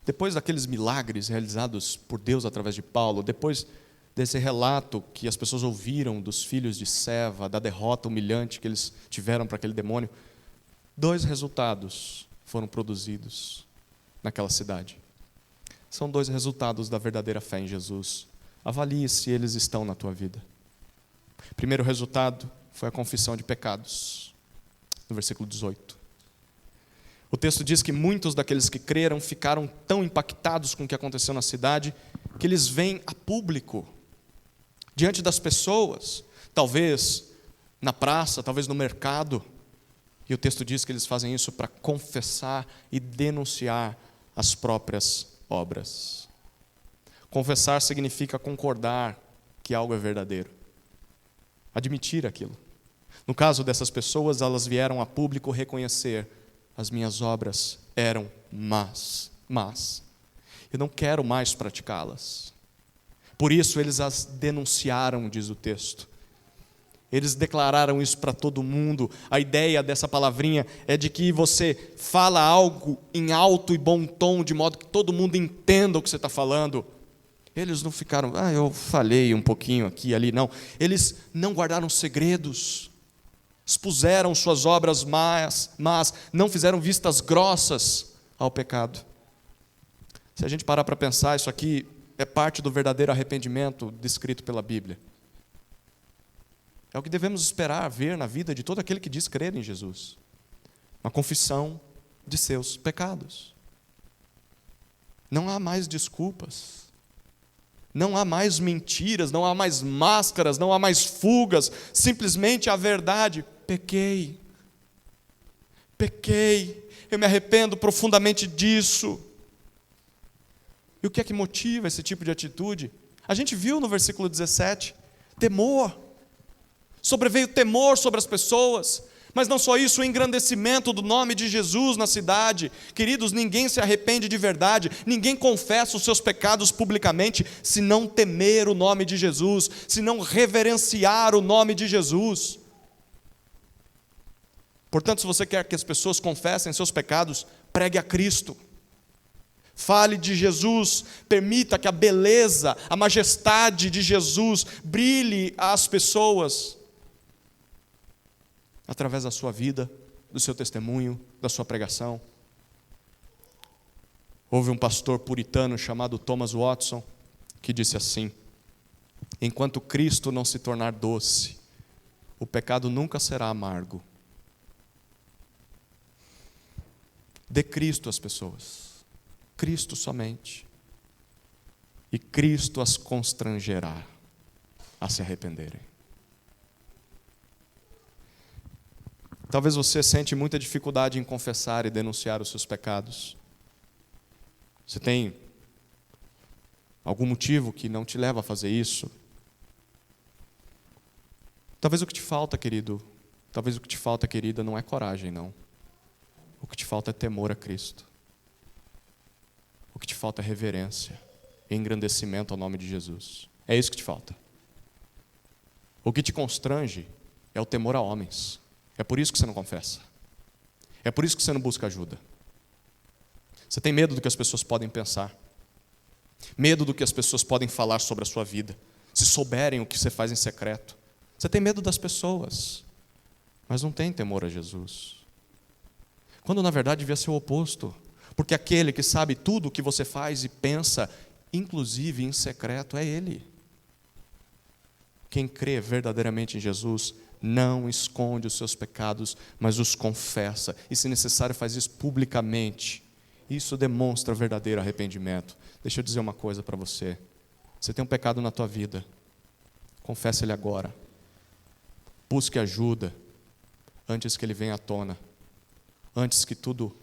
Depois daqueles milagres realizados por Deus através de Paulo, depois desse relato que as pessoas ouviram dos filhos de Seva, da derrota humilhante que eles tiveram para aquele demônio, 2 resultados foram produzidos naquela cidade. São 2 resultados da verdadeira fé em Jesus. Avalie se eles estão na tua vida. O primeiro resultado foi a confissão de pecados, no versículo 18. O texto diz que muitos daqueles que creram ficaram tão impactados com o que aconteceu na cidade, que eles vêm a público, diante das pessoas, talvez na praça, talvez no mercado, e o texto diz que eles fazem isso para confessar e denunciar as próprias obras. Confessar significa concordar que algo é verdadeiro, admitir aquilo. No caso dessas pessoas, elas vieram a público reconhecer: as minhas obras eram más, eu não quero mais praticá-las. Por isso eles as denunciaram, diz o texto. Eles declararam isso para todo mundo. A ideia dessa palavrinha é de que você fala algo em alto e bom tom, de modo que todo mundo entenda o que você está falando. Eles não ficaram, eu falei um pouquinho aqui e ali, não. Eles não guardaram segredos, expuseram suas obras más, mas não fizeram vistas grossas ao pecado. Se a gente parar para pensar, isso aqui é parte do verdadeiro arrependimento descrito pela Bíblia. É o que devemos esperar ver na vida de todo aquele que diz crer em Jesus. Uma confissão de seus pecados. Não há mais desculpas. Não há mais mentiras, não há mais máscaras, não há mais fugas. Simplesmente a verdade. Pequei. Eu me arrependo profundamente disso. E o que é que motiva esse tipo de atitude? A gente viu no versículo 17, temor. Sobreveio temor sobre as pessoas, mas não só isso, o engrandecimento do nome de Jesus na cidade. Queridos, ninguém se arrepende de verdade, ninguém confessa os seus pecados publicamente, se não temer o nome de Jesus, se não reverenciar o nome de Jesus. Portanto, se você quer que as pessoas confessem seus pecados, pregue a Cristo. Fale de Jesus, permita que a beleza, a majestade de Jesus brilhe às pessoas através da sua vida, do seu testemunho, da sua pregação. Houve um pastor puritano chamado Thomas Watson que disse assim: enquanto Cristo não se tornar doce, o pecado nunca será amargo. Dê Cristo às pessoas. Cristo somente, e Cristo as constrangerá a se arrependerem. Talvez você sente muita dificuldade em confessar e denunciar os seus pecados. Você tem algum motivo que não te leva a fazer isso? Talvez o que te falta, querido, talvez o que te falta, querida, não é coragem, não. O que te falta é temor a Cristo. O que te falta é reverência e engrandecimento ao nome de Jesus. É isso que te falta. O que te constrange é o temor a homens. É por isso que você não confessa. É por isso que você não busca ajuda. Você tem medo do que as pessoas podem pensar. Medo do que as pessoas podem falar sobre a sua vida, se souberem o que você faz em secreto. Você tem medo das pessoas, mas não tem temor a Jesus. Quando na verdade devia ser o oposto, porque aquele que sabe tudo o que você faz e pensa, inclusive em secreto, é Ele. Quem crê verdadeiramente em Jesus não esconde os seus pecados, mas os confessa, e se necessário faz isso publicamente. Isso demonstra verdadeiro arrependimento. Deixa eu dizer uma coisa para você. Você tem um pecado na tua vida, confessa ele agora. Busque ajuda antes que ele venha à tona, antes que tudo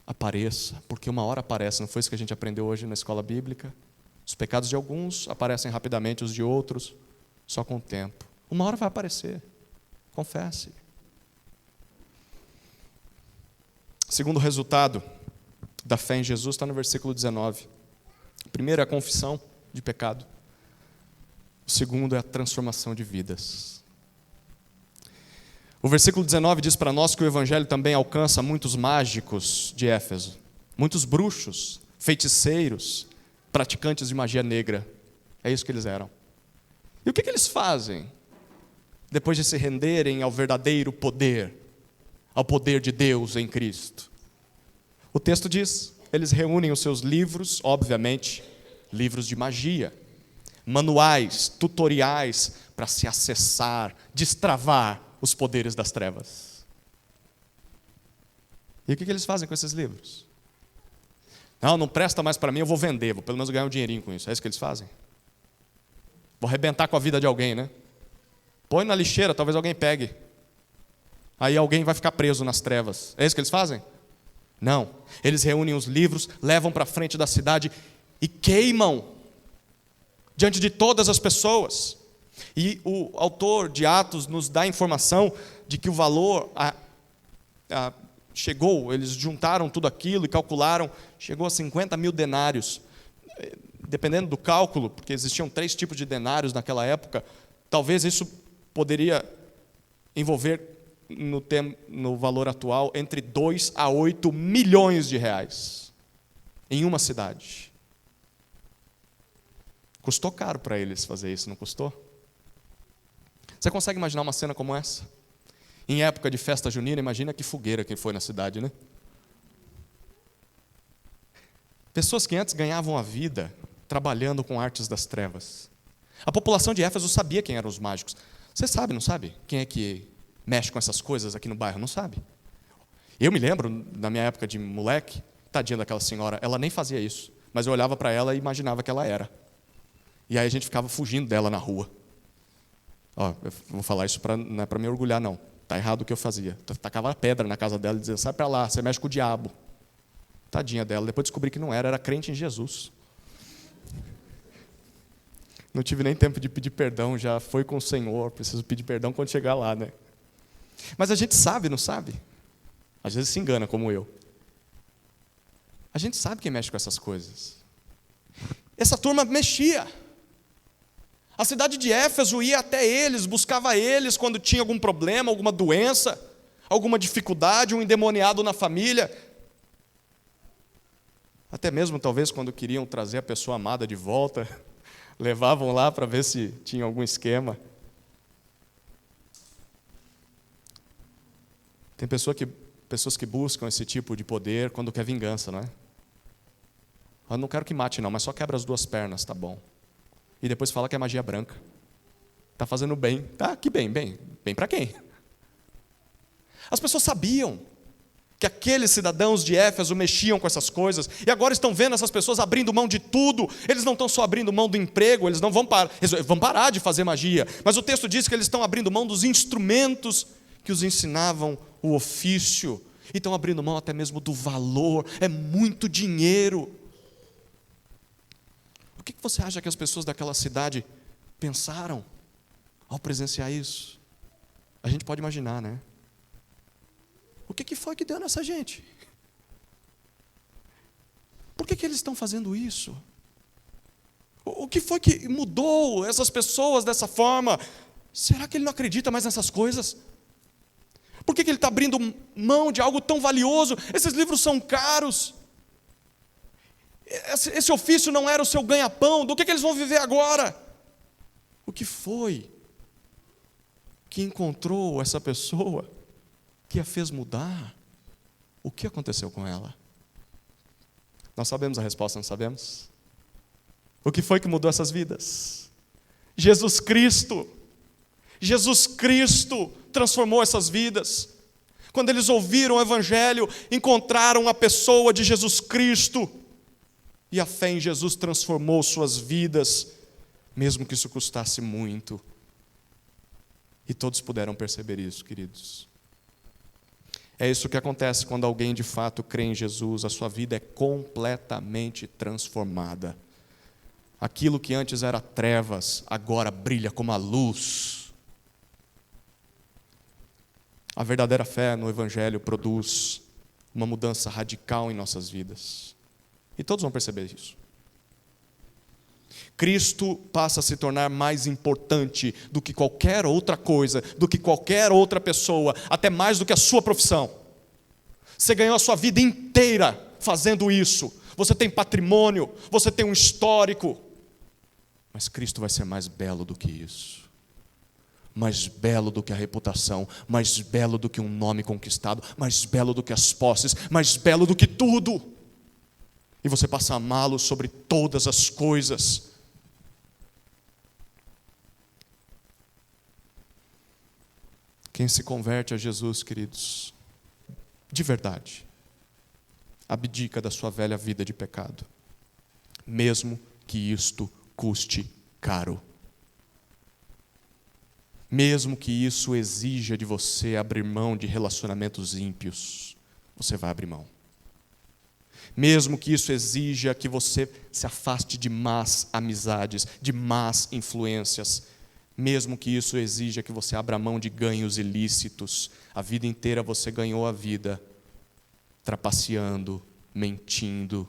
apareça, porque uma hora aparece, não foi isso que a gente aprendeu hoje na escola bíblica? Os pecados de alguns aparecem rapidamente, os de outros só com o tempo. Uma hora vai aparecer, confesse. Segundo resultado da fé em Jesus está no versículo 19. O primeiro é a confissão de pecado. O segundo é a transformação de vidas. O versículo 19 diz para nós que o evangelho também alcança muitos mágicos de Éfeso, muitos bruxos, feiticeiros, praticantes de magia negra. É isso que eles eram. E o que eles fazem depois de se renderem ao verdadeiro poder, ao poder de Deus em Cristo? O texto diz, eles reúnem os seus livros, obviamente, livros de magia, manuais, tutoriais para se acessar, destravar os poderes das trevas. E o que eles fazem com esses livros? Não presta mais para mim, eu vou vender, vou pelo menos ganhar um dinheirinho com isso. É isso que eles fazem? Vou arrebentar com a vida de alguém, né? Põe na lixeira, talvez alguém pegue. Aí alguém vai ficar preso nas trevas. É isso que eles fazem? Não. Eles reúnem os livros, levam para frente da cidade e queimam diante de todas as pessoas. E o autor de Atos nos dá a informação de que o valor chegou, eles juntaram tudo aquilo e calcularam, chegou a 50 mil denários. Dependendo do cálculo, porque existiam 3 tipos de denários naquela época, talvez isso poderia envolver, no valor atual, entre 2 a 8 milhões de reais em uma cidade. Custou caro para eles fazer isso, não custou? Você consegue imaginar uma cena como essa? Em época de festa junina, imagina que fogueira que foi na cidade, né? Pessoas que antes ganhavam a vida trabalhando com artes das trevas. A população de Éfeso sabia quem eram os mágicos. Você sabe, não sabe? Quem é que mexe com essas coisas aqui no bairro? Não sabe? Eu me lembro, na minha época de moleque, tadinha daquela senhora, ela nem fazia isso, mas eu olhava para ela e imaginava que ela era. E aí a gente ficava fugindo dela na rua. Eu vou falar isso não é para me orgulhar, não. Está errado o que eu fazia. Eu tacava pedra na casa dela e dizia, sai para lá, você mexe com o diabo. Tadinha dela. Depois descobri que não era crente em Jesus. Não tive nem tempo de pedir perdão, já foi com o Senhor, preciso pedir perdão quando chegar lá, né? Mas a gente sabe, não sabe? Às vezes se engana, como eu. A gente sabe quem mexe com essas coisas. Essa turma mexia. A cidade de Éfeso ia até eles, buscava eles quando tinha algum problema, alguma doença, alguma dificuldade, um endemoniado na família. Até mesmo, talvez, quando queriam trazer a pessoa amada de volta, levavam lá para ver se tinha algum esquema. Tem pessoas que buscam esse tipo de poder quando quer vingança, não é? Eu não quero que mate, não, mas só quebra as 2 pernas, tá bom. E depois fala que é magia branca. Está fazendo bem. Tá, que bem. Bem para quem? As pessoas sabiam que aqueles cidadãos de Éfeso mexiam com essas coisas, e agora estão vendo essas pessoas abrindo mão de tudo. Eles não estão só abrindo mão do emprego, eles vão parar de fazer magia, mas o texto diz que eles estão abrindo mão dos instrumentos que os ensinavam o ofício, e estão abrindo mão até mesmo do valor. É muito dinheiro. O que você acha que as pessoas daquela cidade pensaram ao presenciar isso? A gente pode imaginar, né? O que foi que deu nessa gente? Por que eles estão fazendo isso? O que foi que mudou essas pessoas dessa forma? Será que ele não acredita mais nessas coisas? Por que ele está abrindo mão de algo tão valioso? Esses livros são caros. Esse ofício não era o seu ganha-pão. Do que eles vão viver agora? O que foi que encontrou essa pessoa que a fez mudar? O que aconteceu com ela? Nós sabemos a resposta, não sabemos? O que foi que mudou essas vidas? Jesus Cristo. Jesus Cristo transformou essas vidas. Quando eles ouviram o Evangelho, encontraram a pessoa de Jesus Cristo. E a fé em Jesus transformou suas vidas, mesmo que isso custasse muito. E todos puderam perceber isso, queridos. É isso que acontece quando alguém de fato crê em Jesus, a sua vida é completamente transformada. Aquilo que antes era trevas, agora brilha como a luz. A verdadeira fé no Evangelho produz uma mudança radical em nossas vidas. E todos vão perceber isso. Cristo passa a se tornar mais importante do que qualquer outra coisa, do que qualquer outra pessoa, até mais do que a sua profissão. Você ganhou a sua vida inteira fazendo isso. Você tem patrimônio, você tem um histórico. Mas Cristo vai ser mais belo do que isso. Mais belo do que a reputação, mais belo do que um nome conquistado, mais belo do que as posses, mais belo do que tudo. E você passa a amá-lo sobre todas as coisas. Quem se converte a Jesus, queridos, de verdade, abdica da sua velha vida de pecado, mesmo que isto custe caro. Mesmo que isso exija de você abrir mão de relacionamentos ímpios, você vai abrir mão. Mesmo que isso exija que você se afaste de más amizades, de más influências, mesmo que isso exija que você abra mão de ganhos ilícitos, a vida inteira você ganhou a vida trapaceando, mentindo,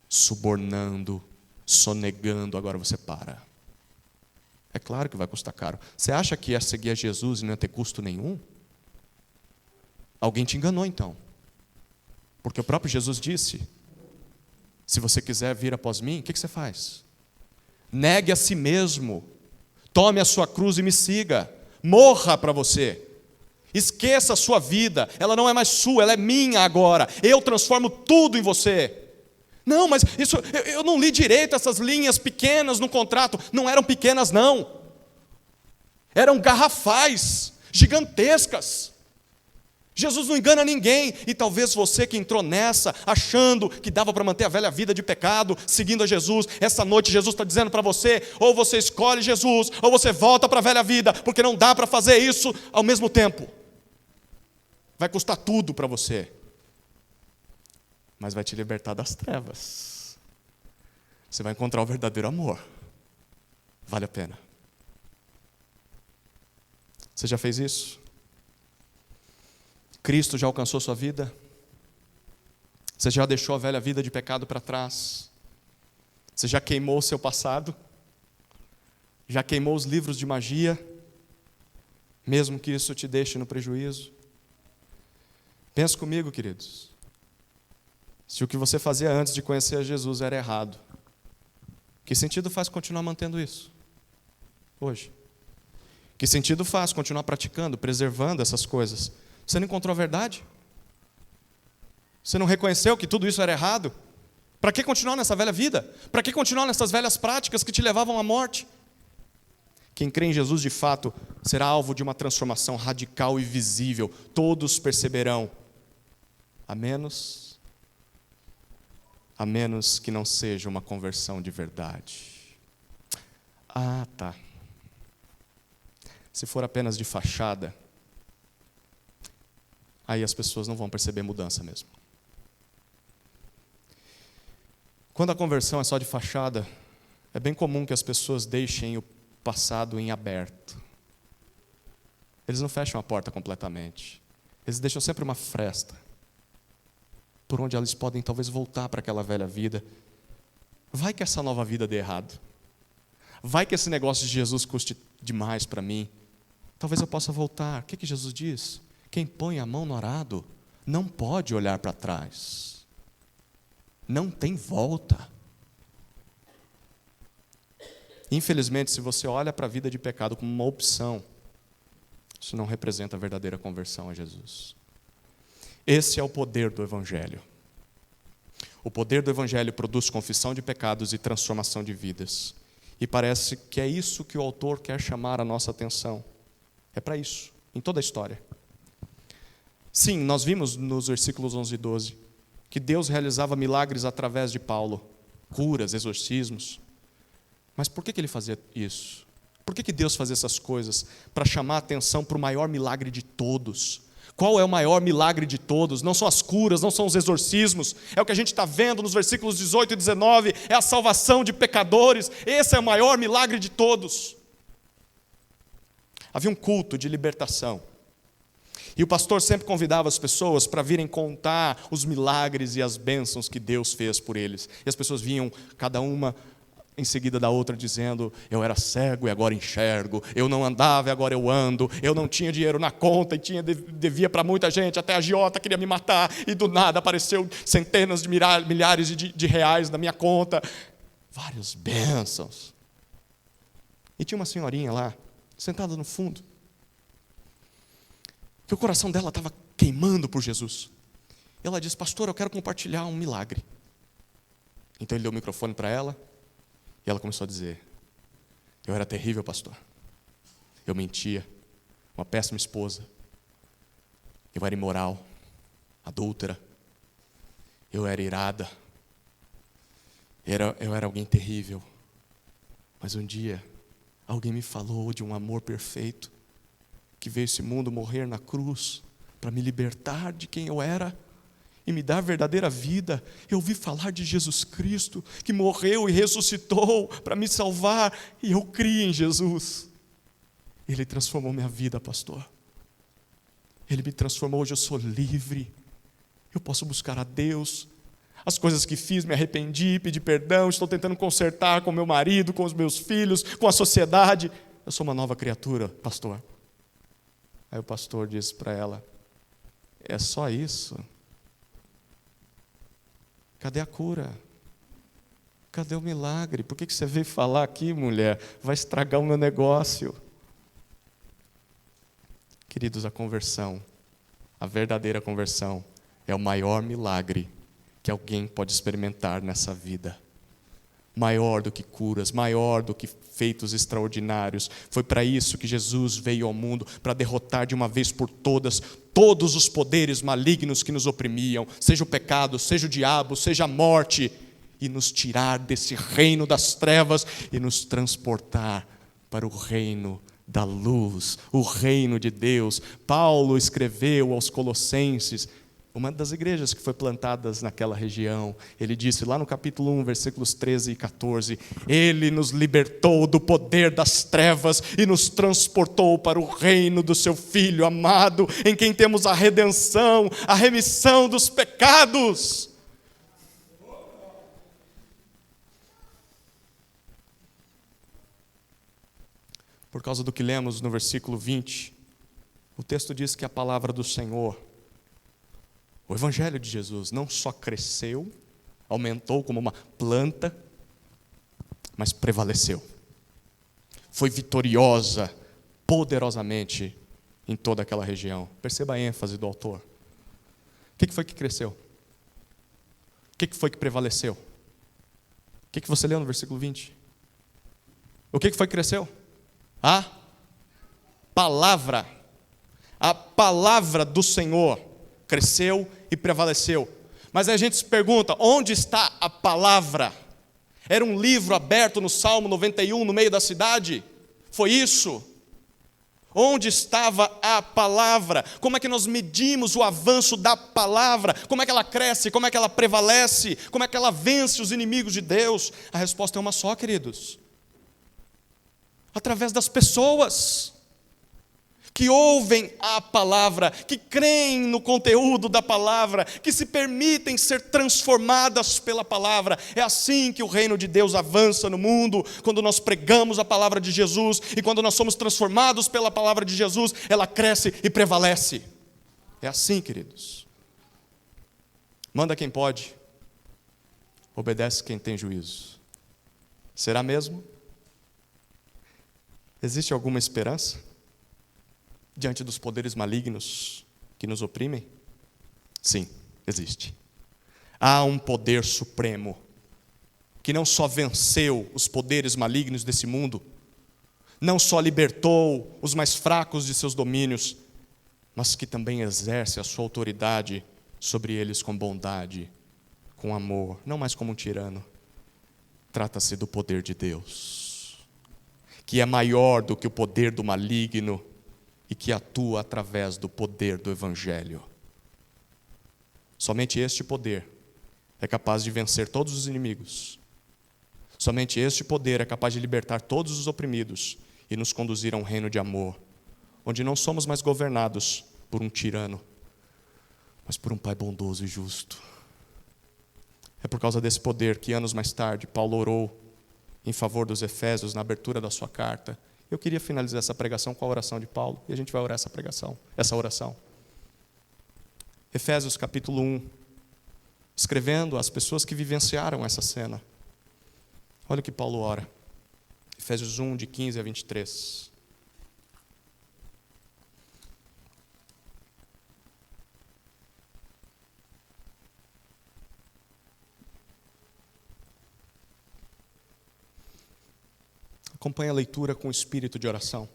subornando, sonegando, agora você para. É claro que vai custar caro. Você acha que ia seguir a Jesus e não ia ter custo nenhum? Alguém te enganou então. Porque o próprio Jesus disse, se você quiser vir após mim, o que você faz? Negue a si mesmo, tome a sua cruz e me siga, morra para você. Esqueça a sua vida, ela não é mais sua, ela é minha agora. Eu transformo tudo em você. Não, mas isso, eu não li direito essas linhas pequenas no contrato. Não eram pequenas, não. Eram garrafais, gigantescas. Jesus não engana ninguém. E talvez você que entrou nessa, achando que dava para manter a velha vida de pecado, seguindo a Jesus, essa noite Jesus está dizendo para você, ou você escolhe Jesus, ou você volta para a velha vida, porque não dá para fazer isso ao mesmo tempo. Vai custar tudo para você. Mas vai te libertar das trevas. Você vai encontrar o verdadeiro amor. Vale a pena. Você já fez isso? Cristo já alcançou sua vida? Você já deixou a velha vida de pecado para trás? Você já queimou o seu passado? Já queimou os livros de magia? Mesmo que isso te deixe no prejuízo? Pensa comigo, queridos. Se o que você fazia antes de conhecer a Jesus era errado, que sentido faz continuar mantendo isso hoje? Que sentido faz continuar praticando, preservando essas coisas? Você não encontrou a verdade? Você não reconheceu que tudo isso era errado? Para que continuar nessa velha vida? Para que continuar nessas velhas práticas que te levavam à morte? Quem crê em Jesus de fato será alvo de uma transformação radical e visível. Todos perceberão, a menos que não seja uma conversão de verdade. Ah, tá. Se for apenas de fachada, aí as pessoas não vão perceber mudança mesmo. Quando a conversão é só de fachada, é bem comum que as pessoas deixem o passado em aberto. Eles não fecham a porta completamente. Eles deixam sempre uma fresta, por onde eles podem talvez voltar para aquela velha vida. Vai que essa nova vida dê errado. Vai que esse negócio de Jesus custe demais para mim. Talvez eu possa voltar. O que Jesus diz? Quem põe a mão no arado não pode olhar para trás. não tem volta. Infelizmente, se você olha para a vida de pecado como uma opção, isso não representa a verdadeira conversão a Jesus. Esse é o poder do Evangelho. O poder do Evangelho produz confissão de pecados e transformação de vidas. E parece que é isso que o autor quer chamar a nossa atenção. É para isso, em toda a história. Sim, nós vimos nos versículos 11 e 12 que Deus realizava milagres através de Paulo, curas, exorcismos. Mas por que ele fazia isso? Por que Deus fazia essas coisas? Para chamar a atenção para o maior milagre de todos. Qual é o maior milagre de todos? Não são as curas, não são os exorcismos. É o que a gente está vendo nos versículos 18 e 19. É a salvação de pecadores. Esse é o maior milagre de todos. Havia um culto de libertação. E o pastor sempre convidava as pessoas para virem contar os milagres e as bênçãos que Deus fez por eles. E as pessoas vinham, cada uma em seguida da outra, dizendo: eu era cego e agora enxergo, eu não andava e agora eu ando, eu não tinha dinheiro na conta e devia para muita gente, até a agiota queria me matar, e do nada apareceu centenas de milhares de reais na minha conta. Várias bênçãos. E tinha uma senhorinha lá, sentada no fundo, que o coração dela estava queimando por Jesus. Ela disse: pastor, eu quero compartilhar um milagre. Então ele deu o microfone para ela, e ela começou a dizer: eu era terrível, pastor. Eu mentia, uma péssima esposa. Eu era imoral, adúltera. Eu era irada. Eu era alguém terrível. Mas um dia, alguém me falou de um amor perfeito, que veio esse mundo morrer na cruz, para me libertar de quem eu era e me dar verdadeira vida. Eu ouvi falar de Jesus Cristo, que morreu e ressuscitou para me salvar, e eu criei em Jesus. Ele transformou minha vida, pastor. Ele me transformou, hoje eu sou livre. Eu posso buscar a Deus. As coisas que fiz, me arrependi, pedi perdão, estou tentando consertar com meu marido, com os meus filhos, com a sociedade. Eu sou uma nova criatura, pastor. Aí o pastor disse para ela: é só isso? Cadê a cura? Cadê o milagre? Por que você veio falar aqui, mulher? Vai estragar o meu negócio. Queridos, a conversão, a verdadeira conversão, é o maior milagre que alguém pode experimentar nessa vida. Maior do que curas, maior do que feitos extraordinários. Foi para isso que Jesus veio ao mundo, para derrotar de uma vez por todas todos os poderes malignos que nos oprimiam, seja o pecado, seja o diabo, seja a morte, e nos tirar desse reino das trevas e nos transportar para o reino da luz, o reino de Deus. Paulo escreveu aos Colossenses, uma das igrejas que foi plantadas naquela região. Ele disse lá no capítulo 1, versículos 13 e 14: Ele nos libertou do poder das trevas e nos transportou para o reino do seu Filho amado, em quem temos a redenção, a remissão dos pecados. Por causa do que lemos no versículo 20, o texto diz que a palavra do Senhor, o Evangelho de Jesus, não só cresceu, aumentou como uma planta, mas prevaleceu. Foi vitoriosa, poderosamente, em toda aquela região. Perceba a ênfase do autor. O que foi que cresceu? O que foi que prevaleceu? O que você leu no versículo 20? O que foi que cresceu? A palavra. A palavra do Senhor cresceu e prevaleceu. Mas aí a gente se pergunta: onde está a palavra? Era um livro aberto no Salmo 91 no meio da cidade? Foi isso? Onde estava a palavra? Como é que nós medimos o avanço da palavra? Como é que ela cresce? Como é que ela prevalece? Como é que ela vence os inimigos de Deus? A resposta é uma só, queridos: através das pessoas que ouvem a palavra, que creem no conteúdo da palavra, que se permitem ser transformadas pela palavra. É assim que o reino de Deus avança no mundo, quando nós pregamos a palavra de Jesus, e quando nós somos transformados pela palavra de Jesus, ela cresce e prevalece. É assim, queridos. Manda quem pode. obedece quem tem juízo. Será mesmo? Existe alguma esperança diante dos poderes malignos que nos oprimem? Sim, existe. Há um poder supremo que não só venceu os poderes malignos desse mundo, não só libertou os mais fracos de seus domínios, mas que também exerce a sua autoridade sobre eles com bondade, com amor, não mais como um tirano. Trata-se do poder de Deus, que é maior do que o poder do maligno e que atua através do poder do Evangelho. Somente este poder é capaz de vencer todos os inimigos. Somente este poder é capaz de libertar todos os oprimidos e nos conduzir a um reino de amor, onde não somos mais governados por um tirano, mas por um Pai bondoso e justo. É por causa desse poder que anos mais tarde Paulo orou em favor dos Efésios na abertura da sua carta. Eu queria finalizar essa pregação com a oração de Paulo, e a gente vai orar essa oração. Efésios capítulo 1, escrevendo às pessoas que vivenciaram essa cena. Olha o que Paulo ora. Efésios 1, de 15 a 23. Acompanhe a leitura com espírito de oração.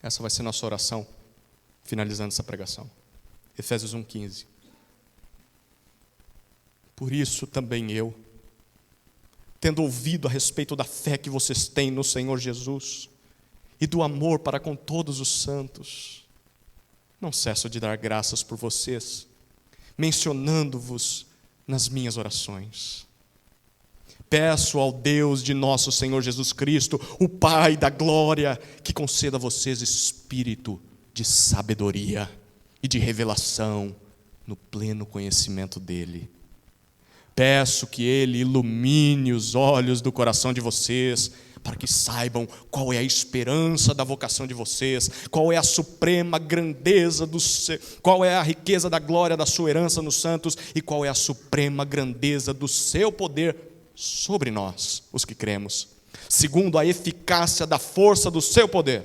Essa vai ser nossa oração, finalizando essa pregação. Efésios 1, 15. Por isso também eu, tendo ouvido a respeito da fé que vocês têm no Senhor Jesus e do amor para com todos os santos, não cesso de dar graças por vocês, mencionando-vos nas minhas orações. Peço ao Deus de nosso Senhor Jesus Cristo, o Pai da glória, que conceda a vocês espírito de sabedoria e de revelação no pleno conhecimento dEle. Peço que Ele ilumine os olhos do coração de vocês, para que saibam qual é a esperança da vocação de vocês, qual é a suprema grandeza qual é a riqueza da glória da sua herança nos santos e qual é a suprema grandeza do seu poder sobre nós, os que cremos, segundo a eficácia da força do seu poder.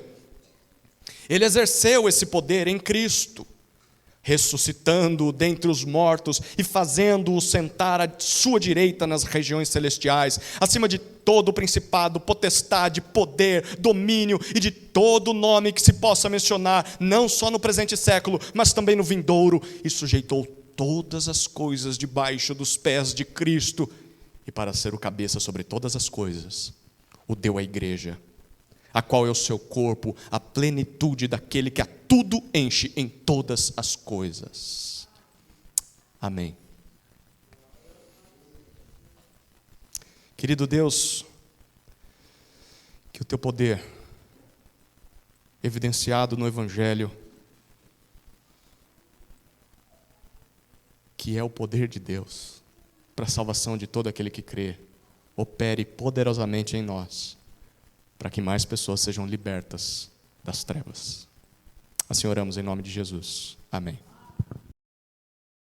Ele exerceu esse poder em Cristo, ressuscitando-o dentre os mortos e fazendo-o sentar à sua direita nas regiões celestiais, acima de todo principado, potestade, poder, domínio e de todo nome que se possa mencionar, não só no presente século, mas também no vindouro, e sujeitou todas as coisas debaixo dos pés de Cristo, e para ser o cabeça sobre todas as coisas, o deu à igreja, a qual é o seu corpo, a plenitude daquele que a tudo enche em todas as coisas. Amém. Querido Deus, que o teu poder, evidenciado no Evangelho, que é o poder de Deus, para a salvação de todo aquele que crê, opere poderosamente em nós, para que mais pessoas sejam libertas das trevas. Assim oramos em nome de Jesus. Amém.